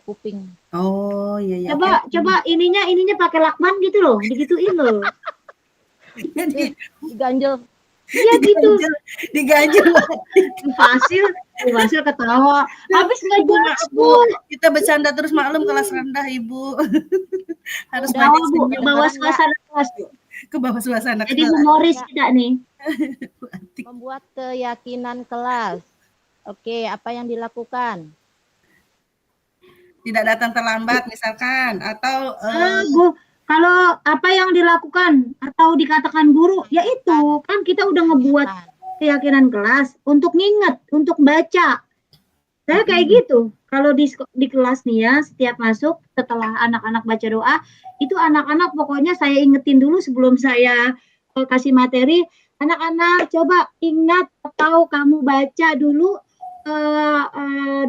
kuping. Oh iya iya. Coba ininya pakai lakban gitu loh, digituin loh. Jadi Diganjel. Iya gitu. diganjel. Fasil ketawa. Habis nggak Ibu jelas maaf Bu. Bu, kita bercanda terus maklum kelas rendah Ibu. Harus Udah banyak Bu, senyum bawa suasana kelas Bu. ke bawah suasana Jadi kelas. humoris tidak nih? Membuat keyakinan kelas. Oke, apa yang dilakukan? Tidak datang terlambat misalkan atau Bu, kalau apa yang dilakukan atau dikatakan guru, ya itu kan kita udah ngebuat keyakinan kelas untuk nginget, untuk baca. Saya kayak gitu. Kalau di kelas nih ya, setiap masuk setelah anak-anak baca doa, itu anak-anak pokoknya saya ingetin dulu sebelum saya kasih materi. Anak-anak coba ingat atau kamu baca dulu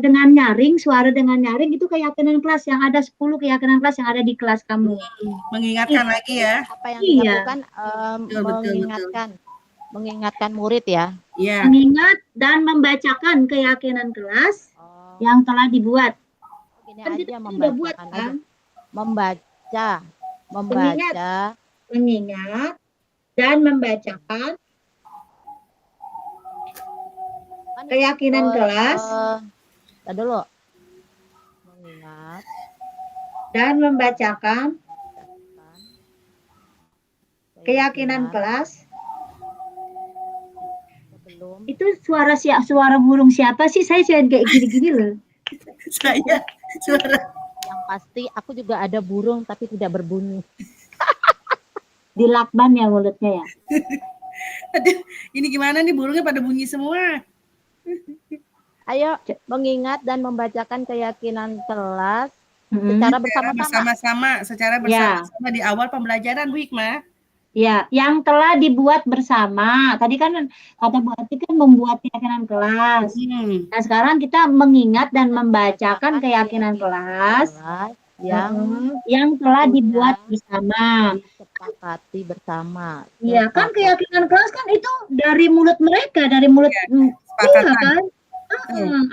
dengan nyaring, suara dengan nyaring itu keyakinan kelas yang ada 10 keyakinan kelas yang ada di kelas kamu. mengingatkan lagi ya. Apa yang Iya. dilakukan Betul. mengingatkan murid ya. Iya. Mengingat dan membacakan keyakinan kelas yang telah dibuat. Gini Kan kita aja udah buat membacakan kan? aja. Membaca. Mengingat dan membacakan keyakinan kelas Tadi dulu. Mengingat dan membacakan keyakinan kelas. sebelum Itu suara burung siapa sih? Saya jangan kayak gini-gini loh. Saya suara yang pasti aku juga ada burung tapi tidak berbunyi. Di lakban ya mulutnya ya. Aduh, ini gimana nih burungnya pada bunyi semua. Ayo mengingat dan membacakan keyakinan kelas secara bersama-sama. Secara bersama-sama di awal pembelajaran Bu Hikmah. Ya, yang telah dibuat bersama. Tadi kan kata Bu Ati kan membuat keyakinan kelas. Nah, sekarang kita mengingat dan membacakan keyakinan kelas yang telah dibuat bersama. Disepakati bersama. Iya, kan keyakinan kelas kan itu dari mulut mereka, dari mulut iya kan?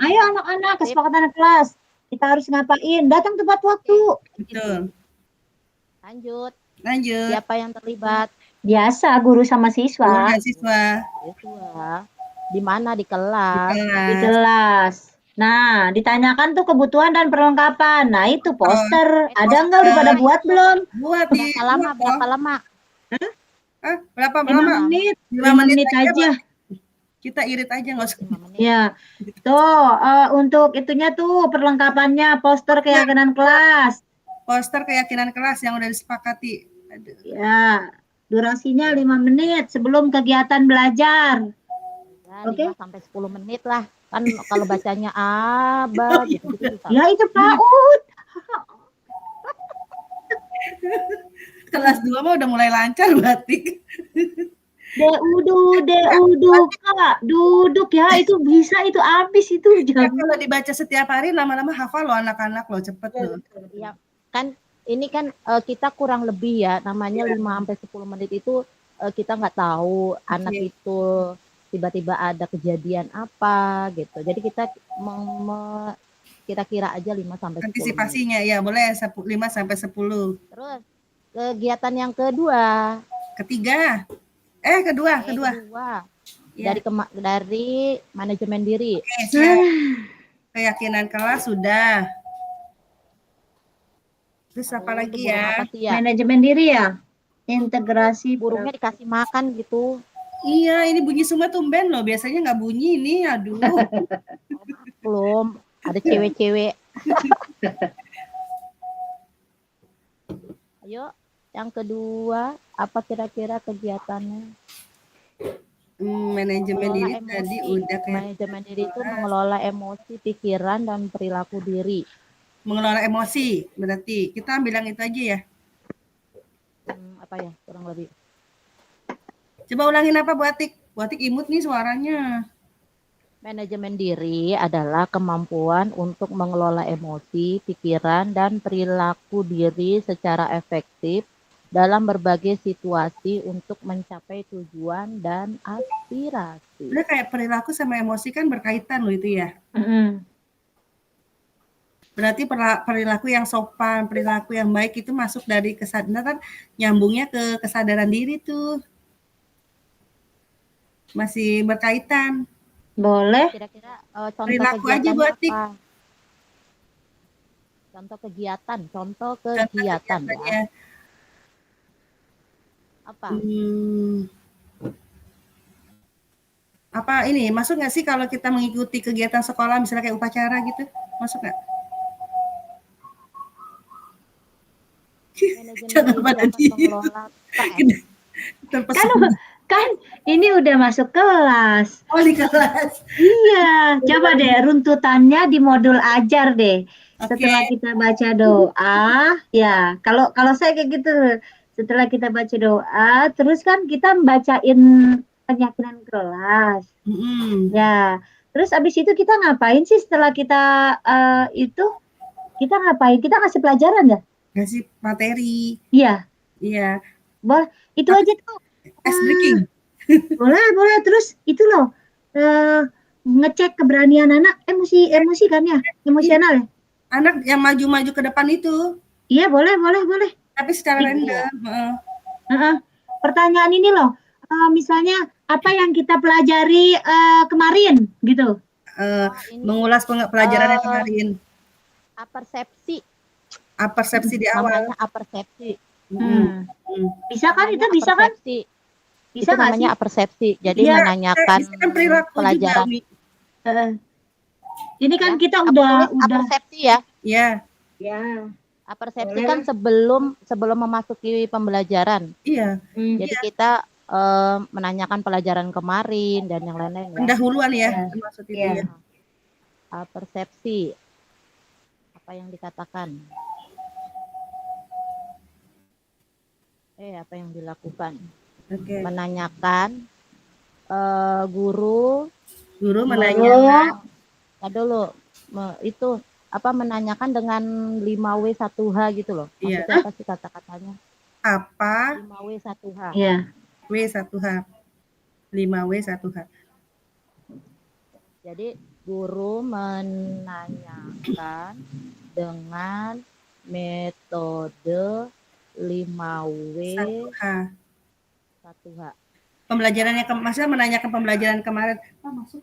Ayo anak-anak, kesepakatan kelas. Kita harus ngapain? Datang tepat waktu. Betul. Lanjut. Siapa yang terlibat? Biasa, guru sama siswa. Guru dan siswa. Di mana? Di kelas. Di kelas. Nah, ditanyakan tuh kebutuhan dan perlengkapan. Nah, itu poster. Ada nggak? Udah pada buat belum? Buat. Berapa lama? Berapa 5 menit. 5 menit aja. Kita irit aja nggak usah. Ya, tuh untuk itunya tuh perlengkapannya poster keyakinan kelas. Poster keyakinan kelas yang udah disepakati. Aduh. Ya, durasinya 5 menit sebelum kegiatan belajar. Oke. 5 sampai 10 menit lah. Kan kalau bacanya abah gitu. Ya itu PAUD. Kelas 2 mah udah mulai lancar batik. Kak, duduk ya, itu bisa, itu habis itu Ya, jam. kalau dibaca setiap hari lama-lama hafal loh anak-anak loh, cepet loh. Ya, kan ini kan kita kurang lebih ya, namanya 5-10 menit itu kita nggak tahu anak itu tiba-tiba ada kejadian apa gitu. Jadi kita kira-kira aja 5-10 menit. Antisipasinya ya boleh 5-10. Terus kegiatan yang kedua. Kedua. Ya. Dari manajemen diri. Oke, siap. Keyakinan kelas sudah. Terus apa lagi ya? Manajemen diri ya. Integrasi burungnya dikasih makan gitu. Iya, ini bunyi semua tumben loh. Biasanya nggak bunyi ini, aduh. Belum ada cewek-cewek. Ayo, yang kedua, apa kira-kira kegiatannya? Manajemen diri tadi udah kayak. Manajemen diri itu mengelola emosi, pikiran, dan perilaku diri. Mengelola emosi, berarti kita ambil yang itu aja ya. Apa ya, kurang lebih. Coba ulangin apa Bu Atik? Bu Atik imut nih suaranya. Manajemen diri adalah kemampuan untuk mengelola emosi, pikiran, dan perilaku diri secara efektif dalam berbagai situasi untuk mencapai tujuan dan aspirasi. Udah kayak perilaku sama emosi kan berkaitan loh itu ya. Berarti perilaku yang sopan, perilaku yang baik itu masuk dari kesadaran, nyambungnya ke kesadaran diri tuh. Masih berkaitan. Boleh. Kira-kira contoh perilaku aja Bu Atik. Apa? Contoh kegiatan ya. Apa? Apa ini? Masuk nggak sih kalau kita mengikuti kegiatan sekolah misalnya kayak upacara gitu? Masuk nggak? Jangan pada kan ini udah masuk kelas. Oh, di kelas. Iya, coba deh runtutannya di modul ajar deh. Setelah kita baca doa, ya kalau saya kayak gitu. Setelah kita baca doa, terus kan kita bacain keyakinan kelas. Ya, terus abis itu kita ngapain sih setelah kita itu? Kita ngapain? Kita ngasih pelajaran ya? Ngasih materi. Iya. Iya. Boleh. Itu aja tuh. Ice breaking. Boleh. Terus itu loh. Ngecek keberanian anak. Emosi kan ya? Emosional ya? Anak yang maju-maju ke depan itu. Iya, boleh. Tapi secara random. Pertanyaan ini loh. Misalnya apa yang kita pelajari kemarin gitu. Mengulas pelajaran yang kemarin. Apersepsi di awal. Namanya apersepsi. Bisa kan itu bisa kan? Bisa itu namanya apersepsi. Jadi menanyakan pelajaran. Ini kan kita udah apersepsi ya. Iya. Apersepsi kan sebelum memasuki pembelajaran. Iya. Jadi kita menanyakan pelajaran kemarin dan yang lain-lain. Pendahuluan ya. Maksud itu ya. Apersepsi. Apa yang dikatakan? Apa yang dilakukan? Menanyakan guru menanyakan dulu itu apa menanyakan dengan 5W1H gitu loh. Maksudnya apa sih kata-katanya? Apa? 5W1H. Iya. W1H. 5W1H. Jadi guru menanyakan dengan metode 5W1H. Pembelajarannya maksudnya menanyakan pembelajaran kemarin. Masuk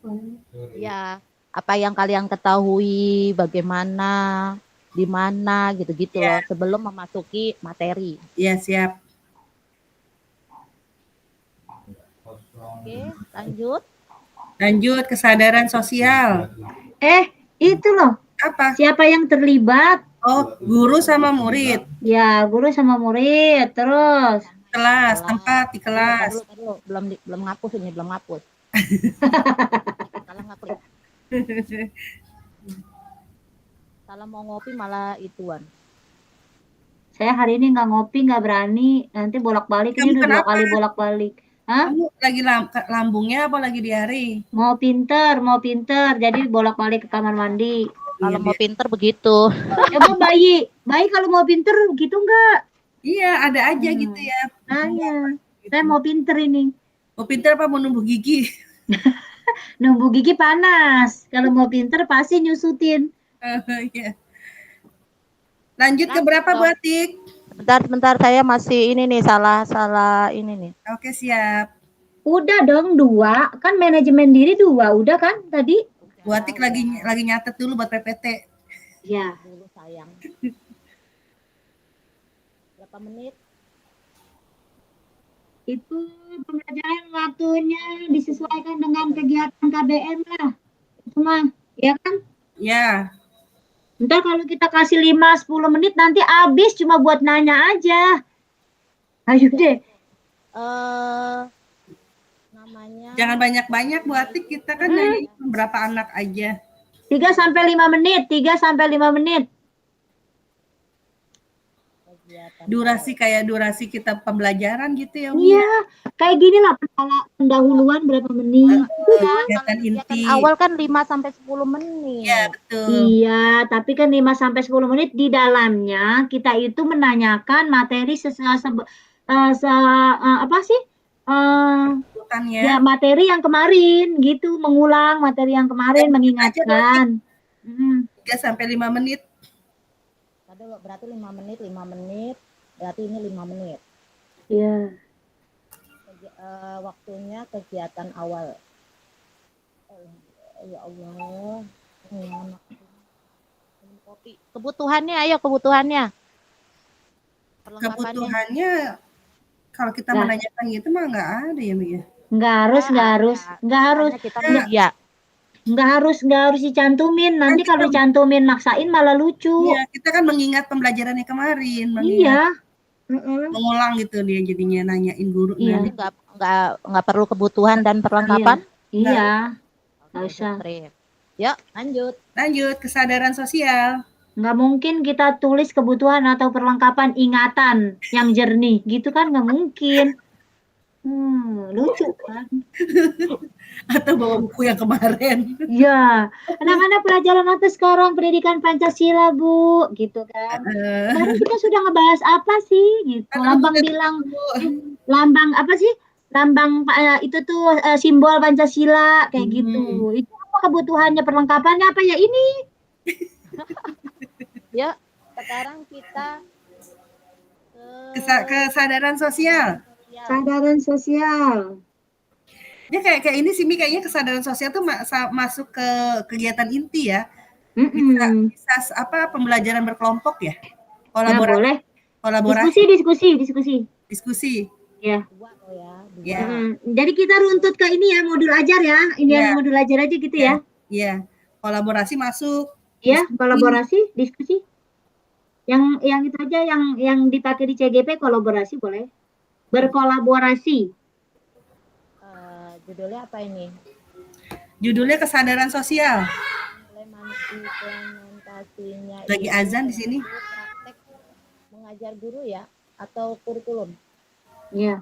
ya, apa yang kalian ketahui, bagaimana, di mana gitu-gitu loh sebelum memasuki materi. Iya, siap. Oke, lanjut. Lanjut kesadaran sosial. Itu loh. Apa? Siapa yang terlibat? Oh, guru sama murid. Ya, guru sama murid. Terus tempat di kelas. Belum ngapus ini, belum ngapus. Salah ngeklik. Salah mau ngopi malah ituan. Saya hari ini nggak ngopi, nggak berani. Nanti bolak-balik ini udah 2 kali bolak-balik. Hah? Kamu lagi lambungnya apa lagi diare? Mau pinter. Jadi bolak-balik ke kamar mandi. Kalau Iya, mau pinter begitu. Coba bayi kalau mau pinter gitu enggak? iya, ada aja gitu ya. Nanya. Gitu. Saya mau pinter ini. Mau pinter apa mau numbuh gigi? Numbuh gigi panas. Kalau mau pinter pasti nyusutin. Iya. Lanjut ke Nah, berapa Bu dong. Atik? Sebentar saya masih ini nih salah ini nih. Oke, siap. Udah dong 2. Kan manajemen diri 2. Udah kan tadi? Bu Atik lagi nyatet dulu buat PPT. Ya. Dulu sayang. Berapa menit? Itu pembelajaran waktunya disesuaikan dengan kegiatan KBM lah. Cuma, ya kan? Ya, Ntar kalau kita kasih 5-10 menit nanti habis cuma buat nanya aja. Ayo deh. Namanya jangan banyak-banyak Bu Atik, kita kan nanya berapa anak aja. 3-5 menit. 3-5 menit. kegiatan Durasi kita pembelajaran gitu ya, Umi. Iya, kayak gini lah pendahuluan berapa menit. Kegiatan inti. awal kan 5 sampai 10 menit. Iya, betul. Iya, tapi kan 5-10 menit di dalamnya kita itu menanyakan materi apa sih? Bukannya. Ya materi yang kemarin gitu, mengulang materi yang kemarin, mengingatkan. 3 sampai 5 menit. Berarti 5 menit. Berarti ini 5 menit. Iya. Waktunya kegiatan awal. Ya Allah. Kopi. Kebutuhannya, ayo kebutuhannya. Kebutuhannya kalau kita menanyakan gitu mah nggak ada ya, Mi ya. Nggak harus. Nggak harus dicantumin. Nanti kalau dicantumin maksain malah lucu. Iya, kita kan mengingat pembelajarannya kemarin. Iya. Mengulang gitu dia jadinya nanyain guru. Iya. Nggak perlu kebutuhan dan perlengkapan? Iya. Nggak usah. Yuk, lanjut. Lanjut, kesadaran sosial. Nggak mungkin kita tulis kebutuhan atau perlengkapan ingatan yang jernih. Gitu kan nggak mungkin. Lucu kan? Atau bawa buku yang kemarin. Iya. Anak-anak pelajaran apa sekarang? Pendidikan Pancasila, Bu. Gitu kan. Kemarin kita sudah ngebahas apa sih? Gitu. Lambang apa sih? Lambang itu tuh simbol Pancasila kayak gitu. Itu apa kebutuhannya, perlengkapannya apa ya ini? Ya, sekarang kita kesadaran sosial. Kesadaran sosial. Ya kayak ini sih, Mi, kayaknya kesadaran sosial tuh masuk ke kegiatan inti ya. Bisa apa pembelajaran berkelompok ya? Kolaborasi. Ya, boleh. Kolaborasi. Diskusi. Ya. Jadi kita runtut ke ini ya, modul ajar ya. Ini yang modul ajar aja gitu ya. Iya. Kolaborasi masuk. Ya, kolaborasi, diskusi. Yang itu aja yang dipakai di CGP kolaborasi boleh. Berkolaborasi. Judulnya apa ini? Judulnya kesadaran sosial. Implementasinya lagi azan di sini. Praktek mengajar guru ya atau kurikulum? Iya.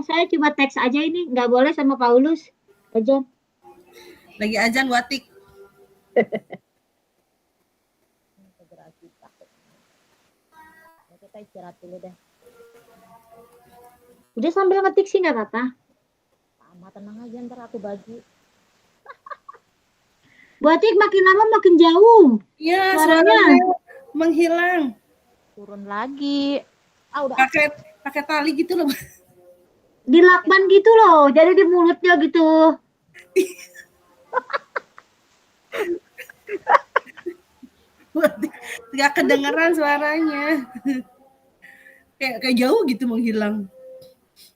Saya cuma teks aja ini, nggak boleh sama Paulus. Aja. Lagi azan Watik. Kita istirahat dulu deh. Udah sambil ngetik sih nggak apa-apa. Tenang aja, ntar aku bagi. Watik makin lama makin jauh. Iya, suaranya menghilang. Turun lagi. Udah. Pakai tali gitu loh. Dilakban gitu loh, jadi di mulutnya gitu. Nggak kedengeran suaranya. Kayak jauh gitu menghilang.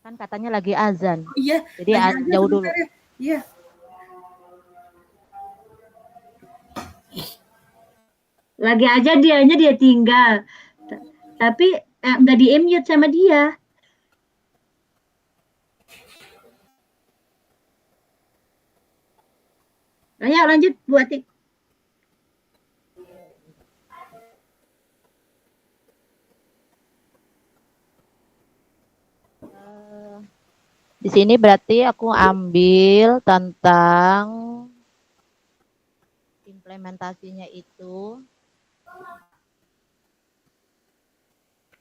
Kan katanya lagi azan. Iya. Jadi jauh dulu. Iya. Lagi aja dia tinggal. Tapi nggak di-mute sama dia. Ayo lanjut Bu Atik. Di sini berarti aku ambil tentang implementasinya itu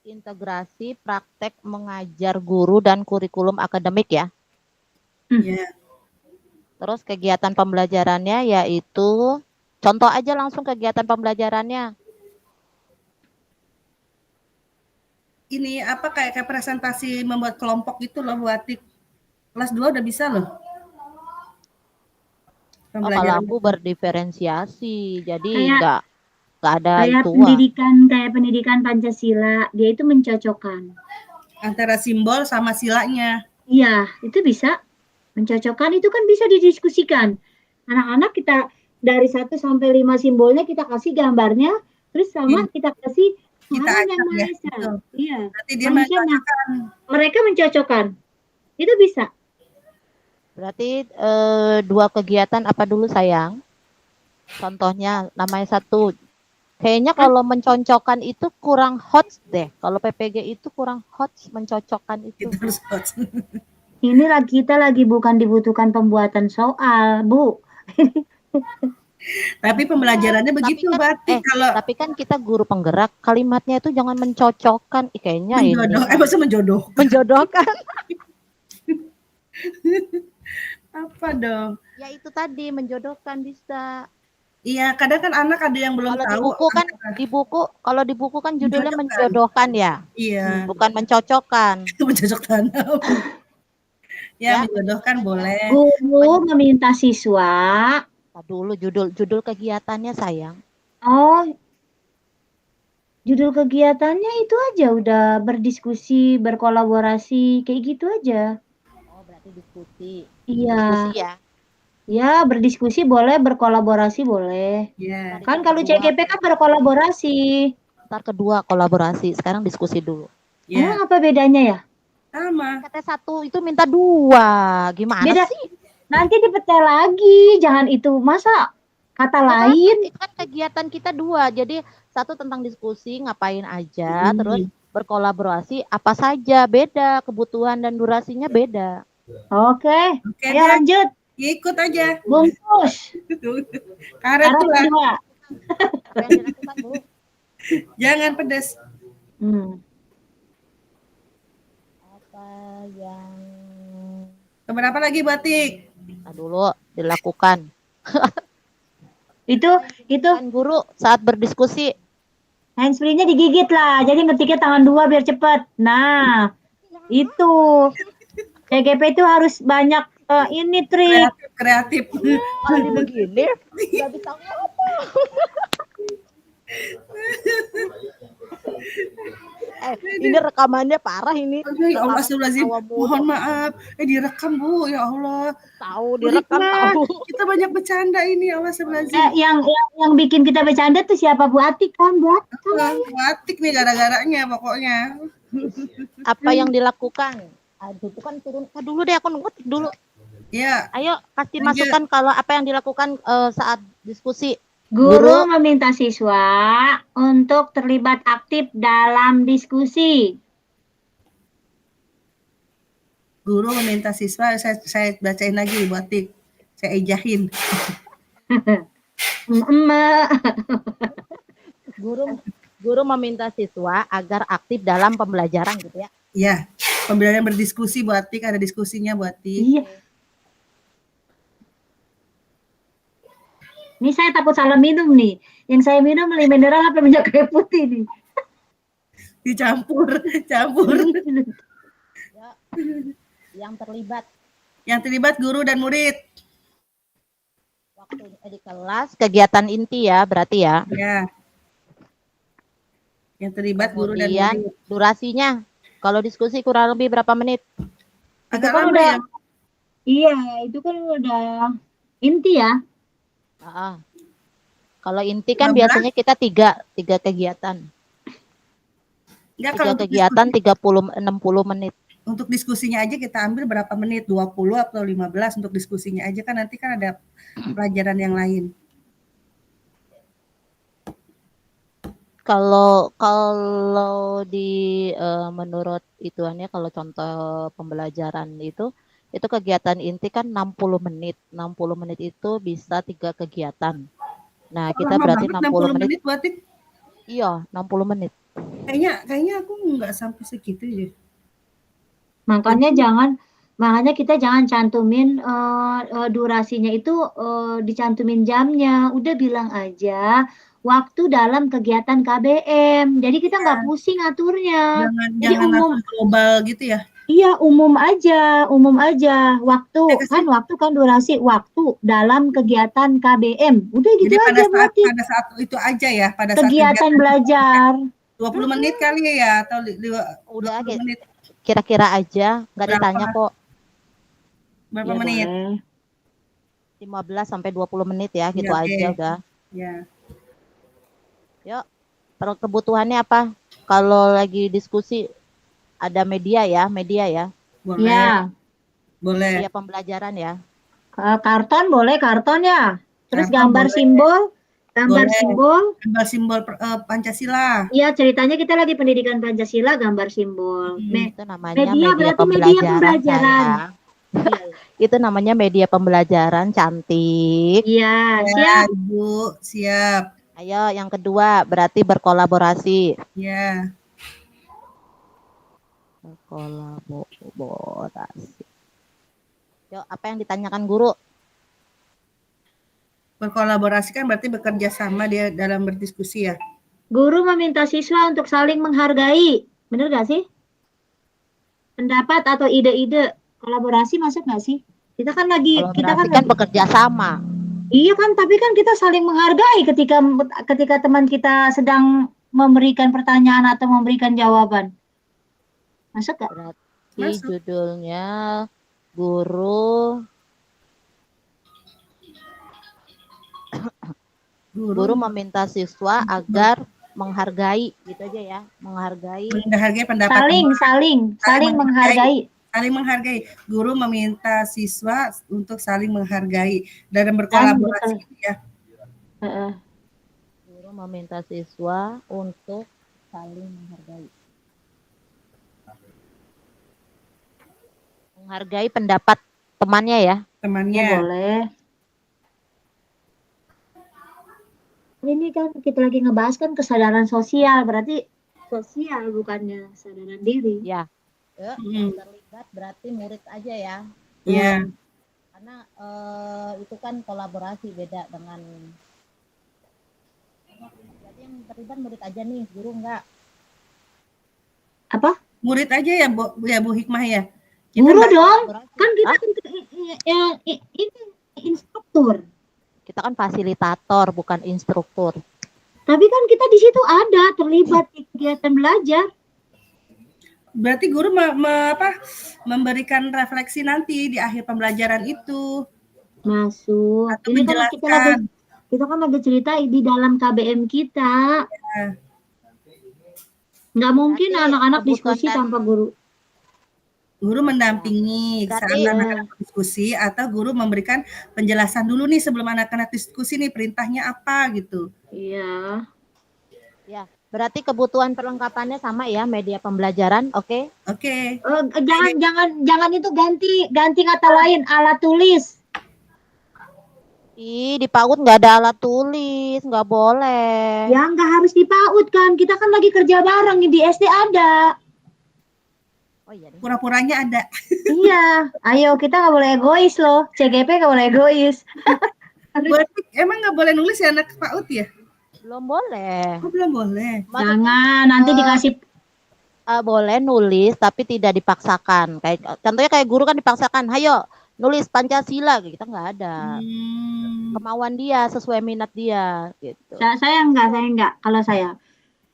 integrasi praktek mengajar guru dan kurikulum akademik ya. Ya. Terus kegiatan pembelajarannya yaitu contoh aja langsung kegiatan pembelajarannya. Ini apa kayak presentasi membuat kelompok gitu loh Bu Atik. Kelas 2 udah bisa loh. Oh, kalau aku berdiferensiasi, jadi Kayak nggak ada kayak itu. pendidikan Pancasila, dia itu mencocokkan antara simbol sama silanya. Iya, itu bisa mencocokkan, itu kan bisa didiskusikan. Anak-anak kita dari 1 sampai 5 simbolnya kita kasih gambarnya, terus sama kita kasih Kita Tuhan Yang ajak Maha ya. Esa. Betul. Iya. Nanti dia Manusia, mencocokkan. mereka mencocokkan. Itu bisa. Berarti 2 kegiatan apa dulu sayang? Contohnya namanya satu. Kayaknya kalau mencocokkan itu kurang hot deh. Kalau PPG itu kurang hot mencocokkan itu. Kita harus hot. Ini kita lagi bukan dibutuhkan pembuatan soal, Bu. Tapi pembelajarannya begitu, Batik. Kalau Tapi kan kita guru penggerak, kalimatnya itu jangan mencocokkan. Kayaknya menjodoh, ini. maksudnya menjodoh. Menjodohkan. Apa dong? Ya itu tadi menjodohkan bisa. Iya, kadang kan anak ada yang belum Kalau tahu. kalau di buku kan judulnya menjodohkan ya. Iya. Bukan mencocokkan. Mencocok tanam. Ya, menjodohkan boleh. Guru meminta siswa. Dulu judul kegiatannya sayang. Oh, judul kegiatannya itu aja udah berdiskusi, berkolaborasi, kayak gitu aja. Oh, berarti diskusi. Iya. Diskusi ya. Ya, berdiskusi boleh, berkolaborasi boleh. Iya. Kan kalau CGP kan berkolaborasi. Ntar kedua kolaborasi, sekarang diskusi dulu. Ya. Emang apa bedanya ya? Sama. Kata 1 itu minta 2. Gimana Beda. sih? Nanti dipecah lagi, jangan itu. Masa kata lain? Kan kegiatan kita 2. Jadi 1 tentang diskusi, ngapain aja, terus berkolaborasi apa saja, beda kebutuhan dan durasinya beda. Oke. Ayo lanjut. Ikut aja. Bungkus. Karet kedua. Apa yang dilakukan, Bu? Jangan pedas. Apa yang Keberapa lagi, Batik? dulu dilakukan? itu kan guru saat berdiskusi handsfree-nya digigit lah, jadi ngetiknya tangan 2 biar cepet. Nah, itu CGP itu harus banyak ini trik kreatif. Kalau di begini nggak bisa ngapa. Ini rekamannya parah ini. Ya Allah, astagfirullahaladzim. Mohon maaf. Direkam, Bu. Ya Allah. Tahu direkam tahu. Kita banyak bercanda ini, ya Allah, astagfirullahaladzim. Yang bikin kita bercanda tuh siapa? Bu Atik kan, Bu Atik nih gara-garanya pokoknya. Apa yang dilakukan? Aduh, itu kan turun dulu deh, aku ngetik dulu. Ya. Ayo kasih masukan kalau apa yang dilakukan saat diskusi. Guru meminta siswa untuk terlibat aktif dalam diskusi. Guru meminta siswa, saya bacain lagi buat Tik. Saya ejahin. Guru meminta siswa agar aktif dalam pembelajaran gitu ya. Iya, pembelajaran berdiskusi buat Tik, ada diskusinya buat Tik. Iya. Ini saya takut salah minum nih. Yang saya minum mineral apa minyak kayu putih nih? Campur. Ya. Yang terlibat guru dan murid. Waktu di kelas kegiatan inti ya, berarti ya. Ya. Yang terlibat guru dan murid. Durasinya, kalau diskusi kurang lebih berapa menit? Agak lama ya. Iya, itu kan udah inti ya. Kalau inti kan 15? Biasanya kita tiga kegiatan. Enggak, 3 kegiatan 30-60 menit. Untuk diskusinya aja kita ambil berapa menit? 20 atau 15 untuk diskusinya aja kan, nanti kan ada pelajaran yang lain. Kalau di menurut ituannya, kalau contoh pembelajaran itu itu kegiatan inti kan 60 menit. 60 menit itu bisa 3 kegiatan. Nah, kita Lama berarti banget 60 menit. menit berarti. Iya, 60 menit. Kayaknya aku nggak sampai segitu ya. Makanya kita jangan cantumin durasinya itu dicantumin jamnya. Udah bilang aja waktu dalam kegiatan KBM. Jadi kita nggak pusing aturnya. Jadi Jangan langsung global gitu ya. Iya, umum aja. Waktu kan durasi waktu dalam kegiatan KBM. Udah gitu Jadi aja berarti. pada saat itu aja ya, pada saat Kegiatan belajar. 20 menit kali ya atau Udah 20 menit. kira-kira aja, nggak Berapa? ditanya kok. Berapa Ya, menit? boleh. 15 sampai 20 menit ya, gitu Ya, aja udah. Ya. Yuk, kebutuhannya apa? Kalau lagi diskusi ada media ya. Boleh. Ya. Boleh. Media pembelajaran ya. Karton boleh karton ya. Terus Karton gambar boleh. simbol. Gambar simbol Pancasila. Iya, ceritanya kita lagi pendidikan Pancasila, gambar simbol. Itu namanya Media berarti media pembelajaran. Itu namanya media pembelajaran, cantik. Iya, siap. Ibu, siap. Ayo, yang kedua berarti berkolaborasi. Ya. Berkolaborasi. Yuk, apa yang ditanyakan guru? Berkolaborasi kan berarti bekerja sama dia dalam berdiskusi ya. Guru meminta siswa untuk saling menghargai. Bener gak sih? Pendapat atau ide-ide. Kolaborasi masuk gak sih? Kita kan bekerja sama. Iya kan, tapi kan kita saling menghargai ketika teman kita sedang memberikan pertanyaan atau memberikan jawaban. Masuk gak? Berarti judulnya guru meminta siswa agar menghargai, gitu aja ya, menghargai pendapat. Saling menghargai. Saling menghargai. Guru meminta siswa untuk saling menghargai dan berkolaborasi ya. Guru meminta siswa untuk saling menghargai. Menghargai pendapat temannya ya. Temannya. Ya, boleh. Ini kan kita lagi ngebahas kan kesadaran sosial, berarti sosial bukannya kesadaran diri. Ya. Yang terlibat berarti murid aja ya. Iya. Karena itu kan kolaborasi, beda dengan berarti yang terlibat murid aja nih, guru enggak. Apa? Murid aja ya, Bu Hikmah ya. Guru dong. Kan kita ini instruktur. Kita kan fasilitator, bukan instruktur. Tapi kan kita di situ ada terlibat di kegiatan belajar. Berarti guru memberikan refleksi nanti di akhir pembelajaran itu. Masuk. Atau ini menjelaskan. Kan kita kan lagi cerita di dalam KBM kita. Nggak mungkin anak-anak diskusi tanpa guru. Guru mendampingi saat anak-anak diskusi atau guru memberikan penjelasan dulu nih sebelum anak-anak diskusi nih perintahnya apa gitu. Iya. Ya, berarti kebutuhan perlengkapannya sama ya, media pembelajaran, oke? Oke. Jangan itu ganti kata lain, alat tulis. Di PAUD nggak ada alat tulis, nggak boleh. Ya nggak harus di PAUD kan, kita kan lagi kerja bareng, di SD ada. Oh iya deh. Pura-puranya ada. Iya, ayo kita nggak boleh egois loh. CGP nggak boleh egois. Emang nggak boleh nulis ya anak PAUD ya? Belum boleh. Oh, belum boleh. Jangan, nanti dikasih. Boleh nulis, tapi tidak dipaksakan. Contohnya kayak guru kan dipaksakan, ayo nulis Pancasila, kita nggak ada. Kemauan dia, sesuai minat dia. Gitu. Saya enggak.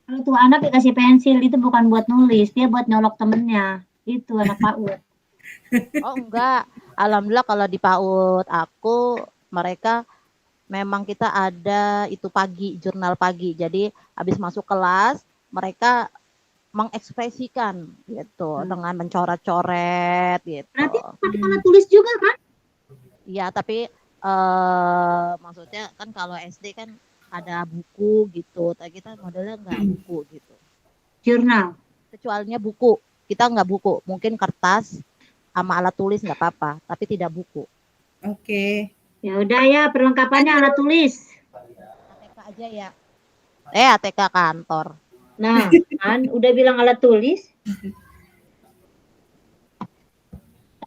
Kalau tuh anak dikasih pensil itu bukan buat nulis, dia buat nyolok temennya. Itu anak PAUD. Oh enggak, alhamdulillah kalau di PAUD aku mereka memang kita ada itu jurnal pagi. Jadi habis masuk kelas mereka mengekspresikan gitu dengan mencoret-coret gitu. Berarti pakai alat tulis juga kan? Iya, tapi maksudnya kan kalau SD kan ada buku gitu, tapi kita modelnya nggak buku gitu. Jurnal. Kecualinya buku, kita nggak buku, mungkin kertas sama alat tulis nggak apa-apa, tapi tidak buku. Oke. Ya udah ya, perlengkapannya alat tulis. ATK aja ya. ATK kantor. Nah, kan udah bilang alat tulis.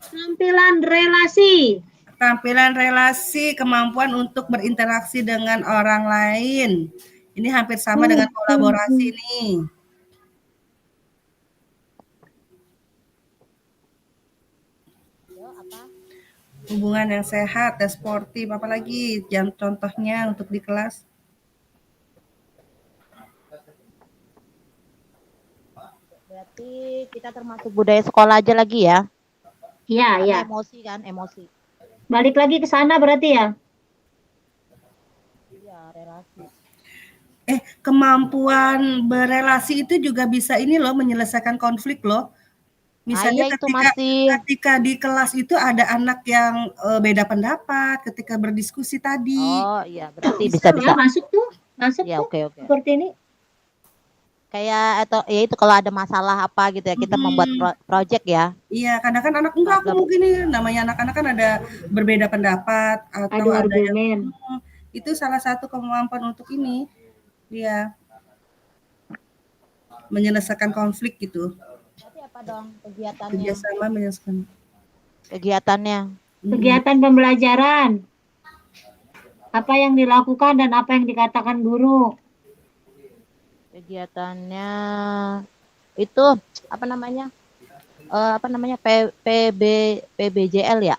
Tampilan relasi. Tampilan relasi, kemampuan untuk berinteraksi dengan orang lain. Ini hampir sama dengan kolaborasi nih. Hubungan yang sehat dan sportif, apalagi jam contohnya untuk di kelas. Berarti kita termasuk budaya sekolah aja lagi ya. Iya, iya. Emosi kan, emosi. Balik lagi ke sana berarti ya. Iya, relasi. Kemampuan berelasi itu juga bisa ini loh, menyelesaikan konflik loh. Misalnya itu masih ketika di kelas itu ada anak yang beda pendapat ketika berdiskusi tadi. Oh iya, berarti bisa. Ya, masuk tuh. Ya, oke. Seperti ini. Kayak atau ya itu kalau ada masalah apa gitu ya, kita membuat project ya. Iya, kadang kan anak enggak, aku mau gini, namanya anak-anak kan ada berbeda pendapat atau ada argumen. Itu salah satu kemampuan untuk ini. Dia menyelesaikan konflik gitu. Berarti apa dong kegiatannya? Kerjasama menyelesaikan. Kegiatannya. Kegiatan pembelajaran. Apa yang dilakukan dan apa yang dikatakan guru. Kegiatannya itu apa namanya? PBJL ya?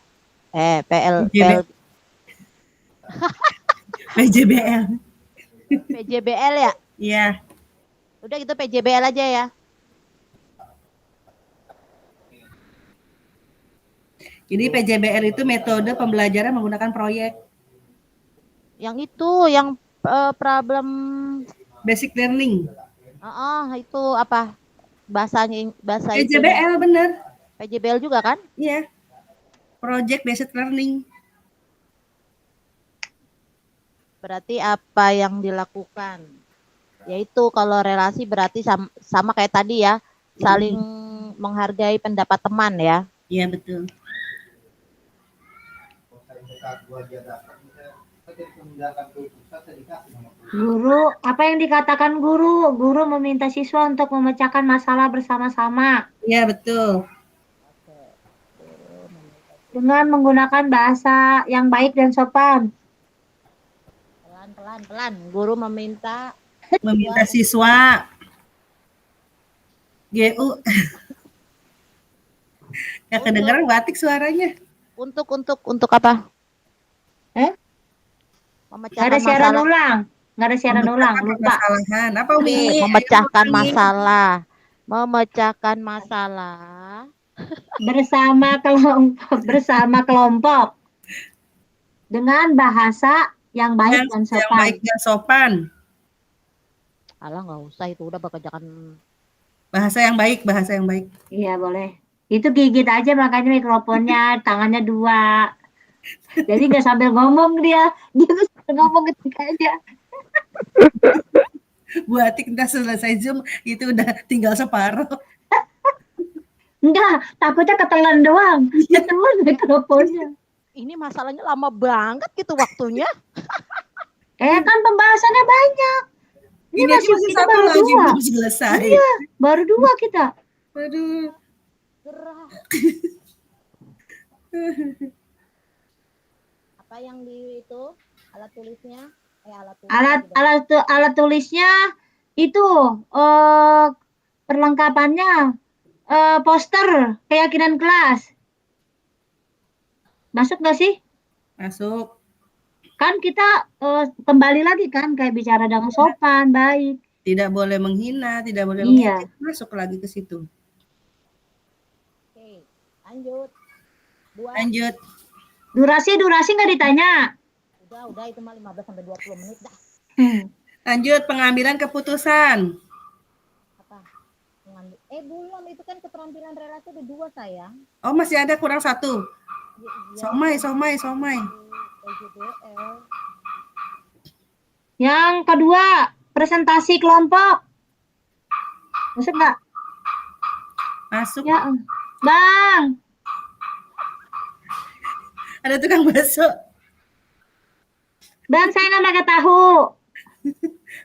PJBL. PJBL ya? Iya. Udah gitu PJBL aja ya. Jadi PJBL itu metode pembelajaran menggunakan proyek. Yang itu, yang problem basic learning. Itu apa? Bahasa PJBL bener. PJBL juga kan? Iya. Project basic learning. Berarti apa yang dilakukan? Yaitu kalau relasi berarti sama kayak tadi ya, saling menghargai pendapat teman ya. Iya, betul. Guru, apa yang dikatakan guru? Guru meminta siswa untuk memecahkan masalah bersama-sama. Iya, betul. Dengan menggunakan bahasa yang baik dan sopan. Pelan. Guru meminta siswa. GU. Ya kedengeran batik suaranya. Untuk apa? Nggak ada siaran ulang. Lupa. Apa Umi? Memecahkan masalah. Bersama kelompok. Dengan bahasa yang baik dan sopan. Alah, nggak usah, itu udah pekerjaan. Bahasa yang baik. Iya, boleh. Itu gigit aja makanya mikrofonnya, tangannya 2. Jadi nggak sambil ngomong dia sambil ngomong ketika aja. Bu Atik udah selesai Zoom, itu udah tinggal separuh. Enggak, takutnya ketelan doang. Ketelan mikrofonnya. Ini masalahnya lama banget gitu waktunya. Kan pembahasannya banyak. Ini masih satu baru lagi 2. belum selesai. Iya, baru 2 kita. Aduh. Gerah. Apa yang di itu alat tulisnya? Alat tulisnya itu perlengkapannya poster keyakinan kelas. Masuk nggak sih? Masuk. Kan kita kembali lagi kan kayak bicara dengan sopan, baik. Tidak boleh menghina, tidak boleh mengejek. Masuk lagi ke situ. Oke, lanjut. 2. Lanjut. Durasi nggak ditanya. Udah itu mah 15-20 menit dah. Lanjut pengambilan keputusan. Apa? Belum, itu kan keterampilan relasi ada 2 sayang. Oh, masih ada kurang 1. Ya. Somai. Yang kedua, presentasi kelompok. Masuk nggak? Masuk. Ya, Bang. Ada tukang bakso. Bang, saya nggak makan tahu.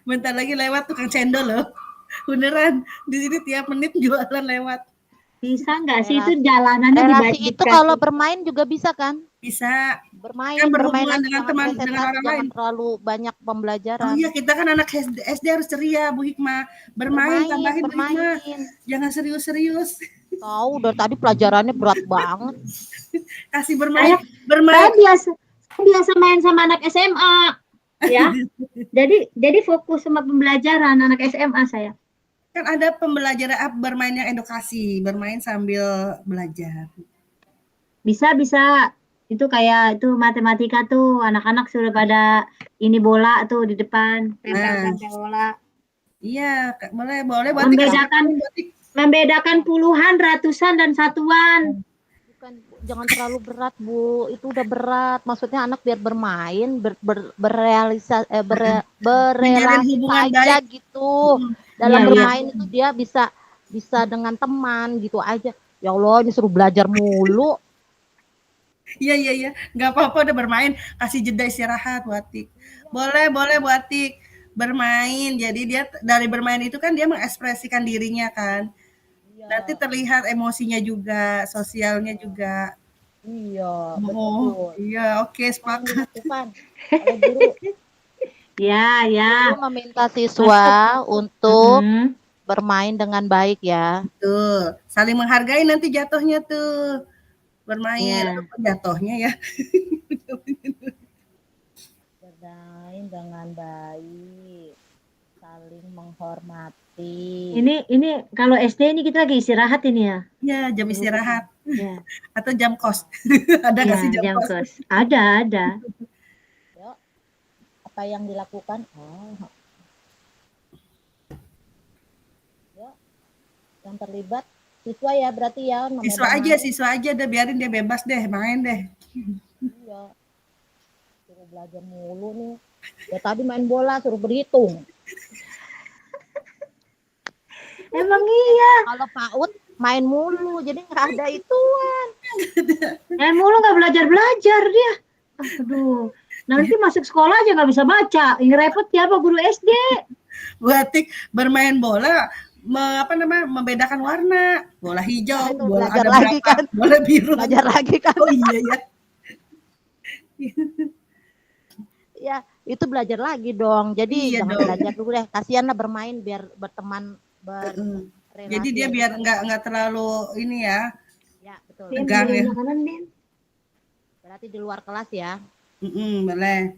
Bentar lagi lewat tukang cendol loh. Beneran, di sini tiap menit jualan lewat. Bisa nggak sih itu Relasi jalanannya relasi itu kalau dikasih? bermain juga bisa kan? Bisa. Bermain Kan bermain berhubungan aja, dengan jangan teman dengan presentasi, orang jangan lain. terlalu banyak Oh pembelajaran. iya, kita kan anak SD harus ceria, Bu Hikmah. Bermain, tambahin Bu Hikmah. Bermain. Jangan serius-serius. Tahu dari tadi pelajarannya berat banget. Kasih bermain, Saya bermain. biasa main sama anak SMA, ya. Jadi fokus sama pembelajaran anak SMA saya. Kan ada pembelajaran bermain yang edukasi, bermain sambil belajar. Bisa. Itu kayak itu matematika tuh anak-anak sudah pada ini bola tuh di depan, tempel-tempel bola. Iya, boleh Batik. Membedakan puluhan, ratusan dan satuan. Bukan, jangan terlalu berat, Bu. Itu udah berat. Maksudnya anak biar bermain, berrelasi aja gitu. Dalam bermain itu dia bisa dengan teman gitu aja. Ya Allah, ini suruh belajar mulu. Iya. Nggak apa-apa udah bermain. Kasih jeda istirahat, Batik. Boleh Batik. Bermain. Jadi dia dari bermain itu kan dia mengekspresikan dirinya kan. Nanti terlihat emosinya juga, sosialnya juga. Iya, betul. Iya, oke, sepakat. Guru. Ya. Guru meminta siswa untuk bermain dengan baik ya. Tuh, saling menghargai nanti jatuhnya tuh. Bermain ataupun jatuhnya ya. Bermain dengan baik, saling menghormati. Ini kalau SD ini kita lagi istirahat ini ya? Iya, jam istirahat. Ya. Atau jam kos. Ada nggak sih jam kos? Ada. Yuk, apa yang dilakukan? Yuk, yang terlibat siswa ya berarti ya. Siswa aja deh, biarin dia bebas deh, main deh. Iya. Suruh belajar mulu nih. Ya tadi main bola suruh berhitung. Emang iya. Kalau PAUD main mulu, jadi nggak ada ituan. Main mulu nggak belajar dia. Aduh, nanti masuk sekolah aja nggak bisa baca. Yang repot siapa guru SD? Batik bermain bola. Membedakan warna, bola hijau, bola belajar lagi kan, bola biru, belajar lagi kan. Oh iya ya. Ya itu belajar lagi dong, jadi jangan belajar dulu deh, kasihan lah bermain biar berteman berrelasi. Jadi dia biar nggak terlalu ini ya. Ya betul. Tegang ya. Berarti di luar kelas ya. Boleh.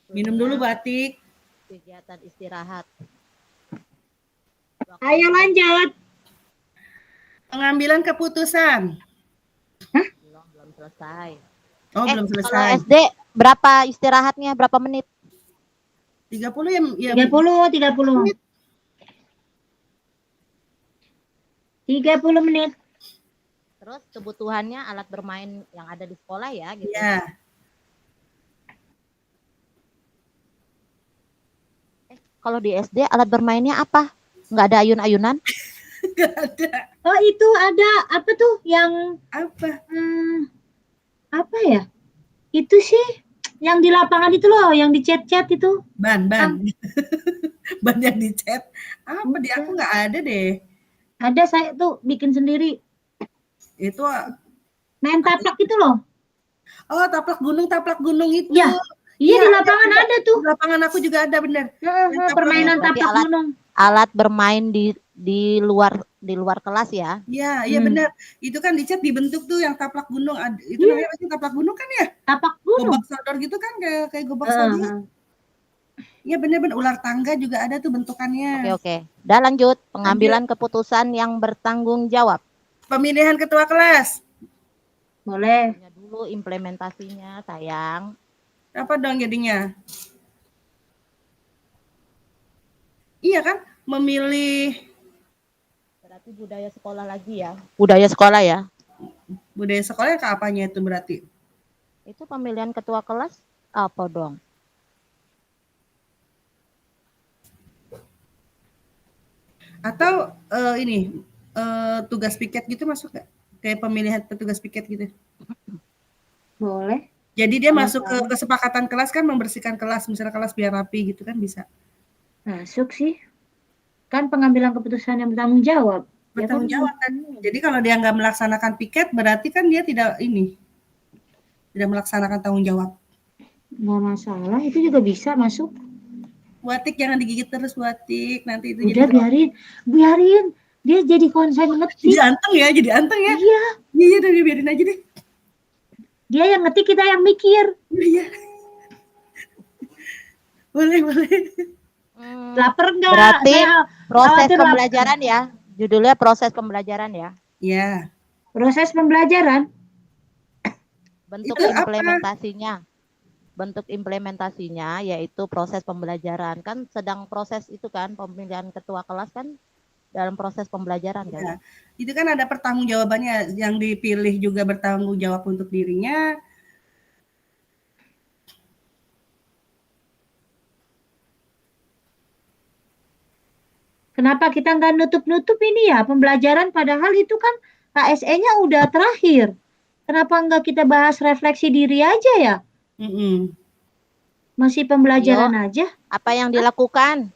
Minum dulu Batik. Kegiatan istirahat. Ayo lanjut. Pengambilan keputusan. Belum selesai. Oh, belum selesai. Kalau SD berapa istirahatnya? Berapa menit? 30 ya. 30 menit. Terus kebutuhannya alat bermain yang ada di sekolah ya gitu. Iya. Kalau di SD alat bermainnya apa? Nggak ada ayun-ayunan? Nggak ada. Oh itu ada apa tuh yang apa? Apa ya? Itu sih yang di lapangan itu loh, yang dicat-cat itu. Ban. Ban yang dicat. Apa di aku nggak ada deh. Ada, saya tuh bikin sendiri. Itu main taplak itu loh. Oh, taplak gunung itu. Iya, di lapangan ada tuh. Di lapangan aku juga ada, benar. Permainan taplak gunung. Alat bermain di luar kelas ya? Iya benar. Itu kan dicat dibentuk tuh yang taplak gunung. Itu namanya taplak gunung kan ya? Taplak gunung. Gobak sodor gitu kan kayak gobak sodor. Iya benar-benar, ular tangga juga ada tuh bentukannya. Oke. Udah lanjut. Pengambilan keputusan yang bertanggung jawab. Pemilihan ketua kelas. Boleh. Dulu implementasinya sayang. Apa dong jadinya? Iya kan? Memilih. Berarti budaya sekolah lagi ya? Budaya sekolah ya? Budaya sekolah ke apanya itu berarti? Itu pemilihan ketua kelas apa dong? Atau tugas piket gitu masuk gak? Kayak pemilihan petugas piket gitu? Boleh. Jadi dia Kalau masuk ke salah. kesepakatan kelas kan, membersihkan kelas, misalnya kelas biar rapi gitu kan bisa. Masuk sih. Kan pengambilan keputusan yang bertanggung jawab. Ya kan? Bertanggung jawab kan. Jadi kalau dia nggak melaksanakan piket, berarti kan dia tidak melaksanakan tanggung jawab. Nggak masalah, itu juga bisa masuk. Buatik jangan digigit terus, Buatik. Nanti itu Udah jadi biarin. Dia jadi konsen ngetik. jadi anteng ya. Iya. Iya, udah biarin aja deh. Dia yang ngetik, kita yang mikir. Iya. Boleh. Lapar nggak? Berarti Saya proses khawatir lapar. pembelajaran ya. Judulnya proses pembelajaran ya. Iya. Proses pembelajaran. Bentuk Itu apa? implementasinya. Bentuk implementasinya yaitu proses pembelajaran. Kan sedang proses itu kan, pemilihan ketua kelas kan dalam proses pembelajaran kan. Ya. Itu kan ada pertanggungjawabannya, yang dipilih juga bertanggung jawab untuk dirinya. Kenapa kita nggak nutup-nutup ini ya pembelajaran, padahal itu kan KSE-nya udah terakhir. Kenapa nggak kita bahas refleksi diri aja ya? Masih pembelajaran aja. Apa yang dilakukan?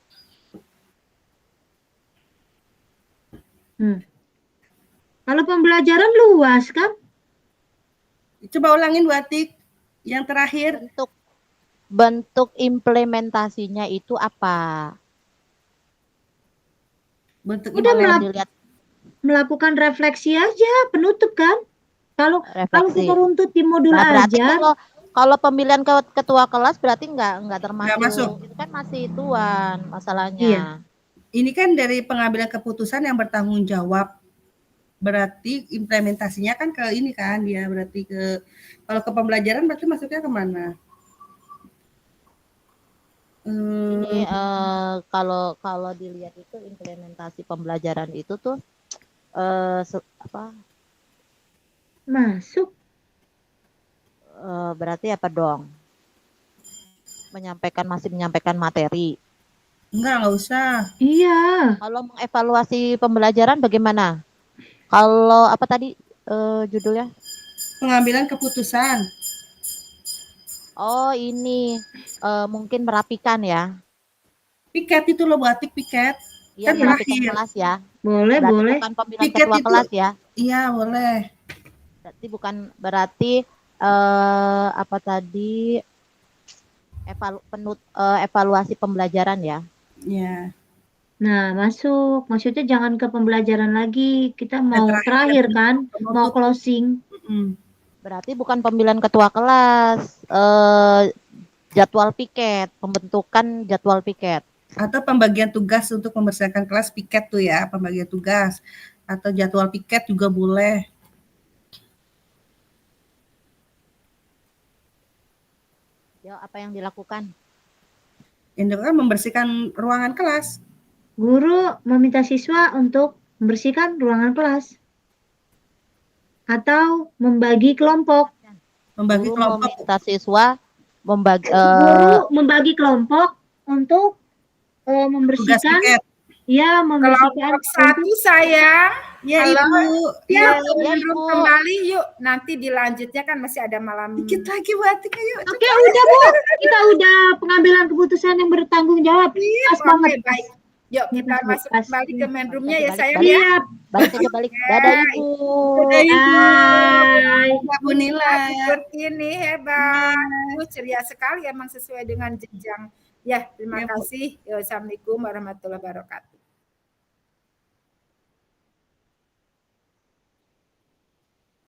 Kalau pembelajaran luas kan? Coba ulangin, Buatik. Yang terakhir. Bentuk implementasinya itu apa? Udah melakukan refleksi aja, penutup kan? Kalau kita runtut di modul aja. Kalau pemilihan ketua kelas berarti nggak termasuk. Nggak masuk. Itu kan masih ituan masalahnya. Iya. Ini kan dari pengambilan keputusan yang bertanggung jawab. Berarti implementasinya kan ke ini kan, dia berarti kalau ke pembelajaran berarti masuknya kemana? Ini kalau dilihat itu implementasi pembelajaran itu tuh masuk. Berarti apa dong? Masih menyampaikan materi. Enggak usah. Iya. Kalau mengevaluasi pembelajaran bagaimana? Kalau apa tadi judulnya? Pengambilan keputusan. Oh ini mungkin merapikan ya. Piket itu loh, Buatik, piket. Iya, Kan merapikan terakhir. kelas ya. Boleh. Bukan pemilihan Piket ketua itu, kelas ya. Iya, boleh. Berarti apa tadi evaluasi pembelajaran ya. Iya. Nah, masuk. Maksudnya jangan ke pembelajaran lagi. Kita mau terakhir kan, mau closing. Berarti bukan pemilihan ketua kelas, jadwal piket, pembentukan jadwal piket. Atau pembagian tugas untuk membersihkan kelas, piket tuh ya, pembagian tugas. Atau jadwal piket juga boleh. Ya, apa yang dilakukan? Yang dilakukan membersihkan ruangan kelas. Guru meminta siswa untuk membersihkan ruangan kelas. Atau membagi kelompok. Guru meminta siswa guru membagi kelompok untuk membersihkan. Ya, membersihkan kelompok satu sayang. Ya, Halo. Ibu. Ya, Ibu. Kembali yuk. Nanti dilanjutnya kan masih ada malam. Dikit lagi, Buatik, ayo. Oke, udah Bu. Kita udah pengambilan keputusan yang bertanggung jawab. Pas banget. Baik. Yuk kita masuk kembali ke main room-nya ya sayang ya. Balik. Dadah Ibu. Dadah Ibu. Hai. Bu Nila. Seperti ini hebat. Ceria sekali emang sesuai dengan jenjang. Ya, terima kasih. Assalamualaikum warahmatullahi wabarakatuh.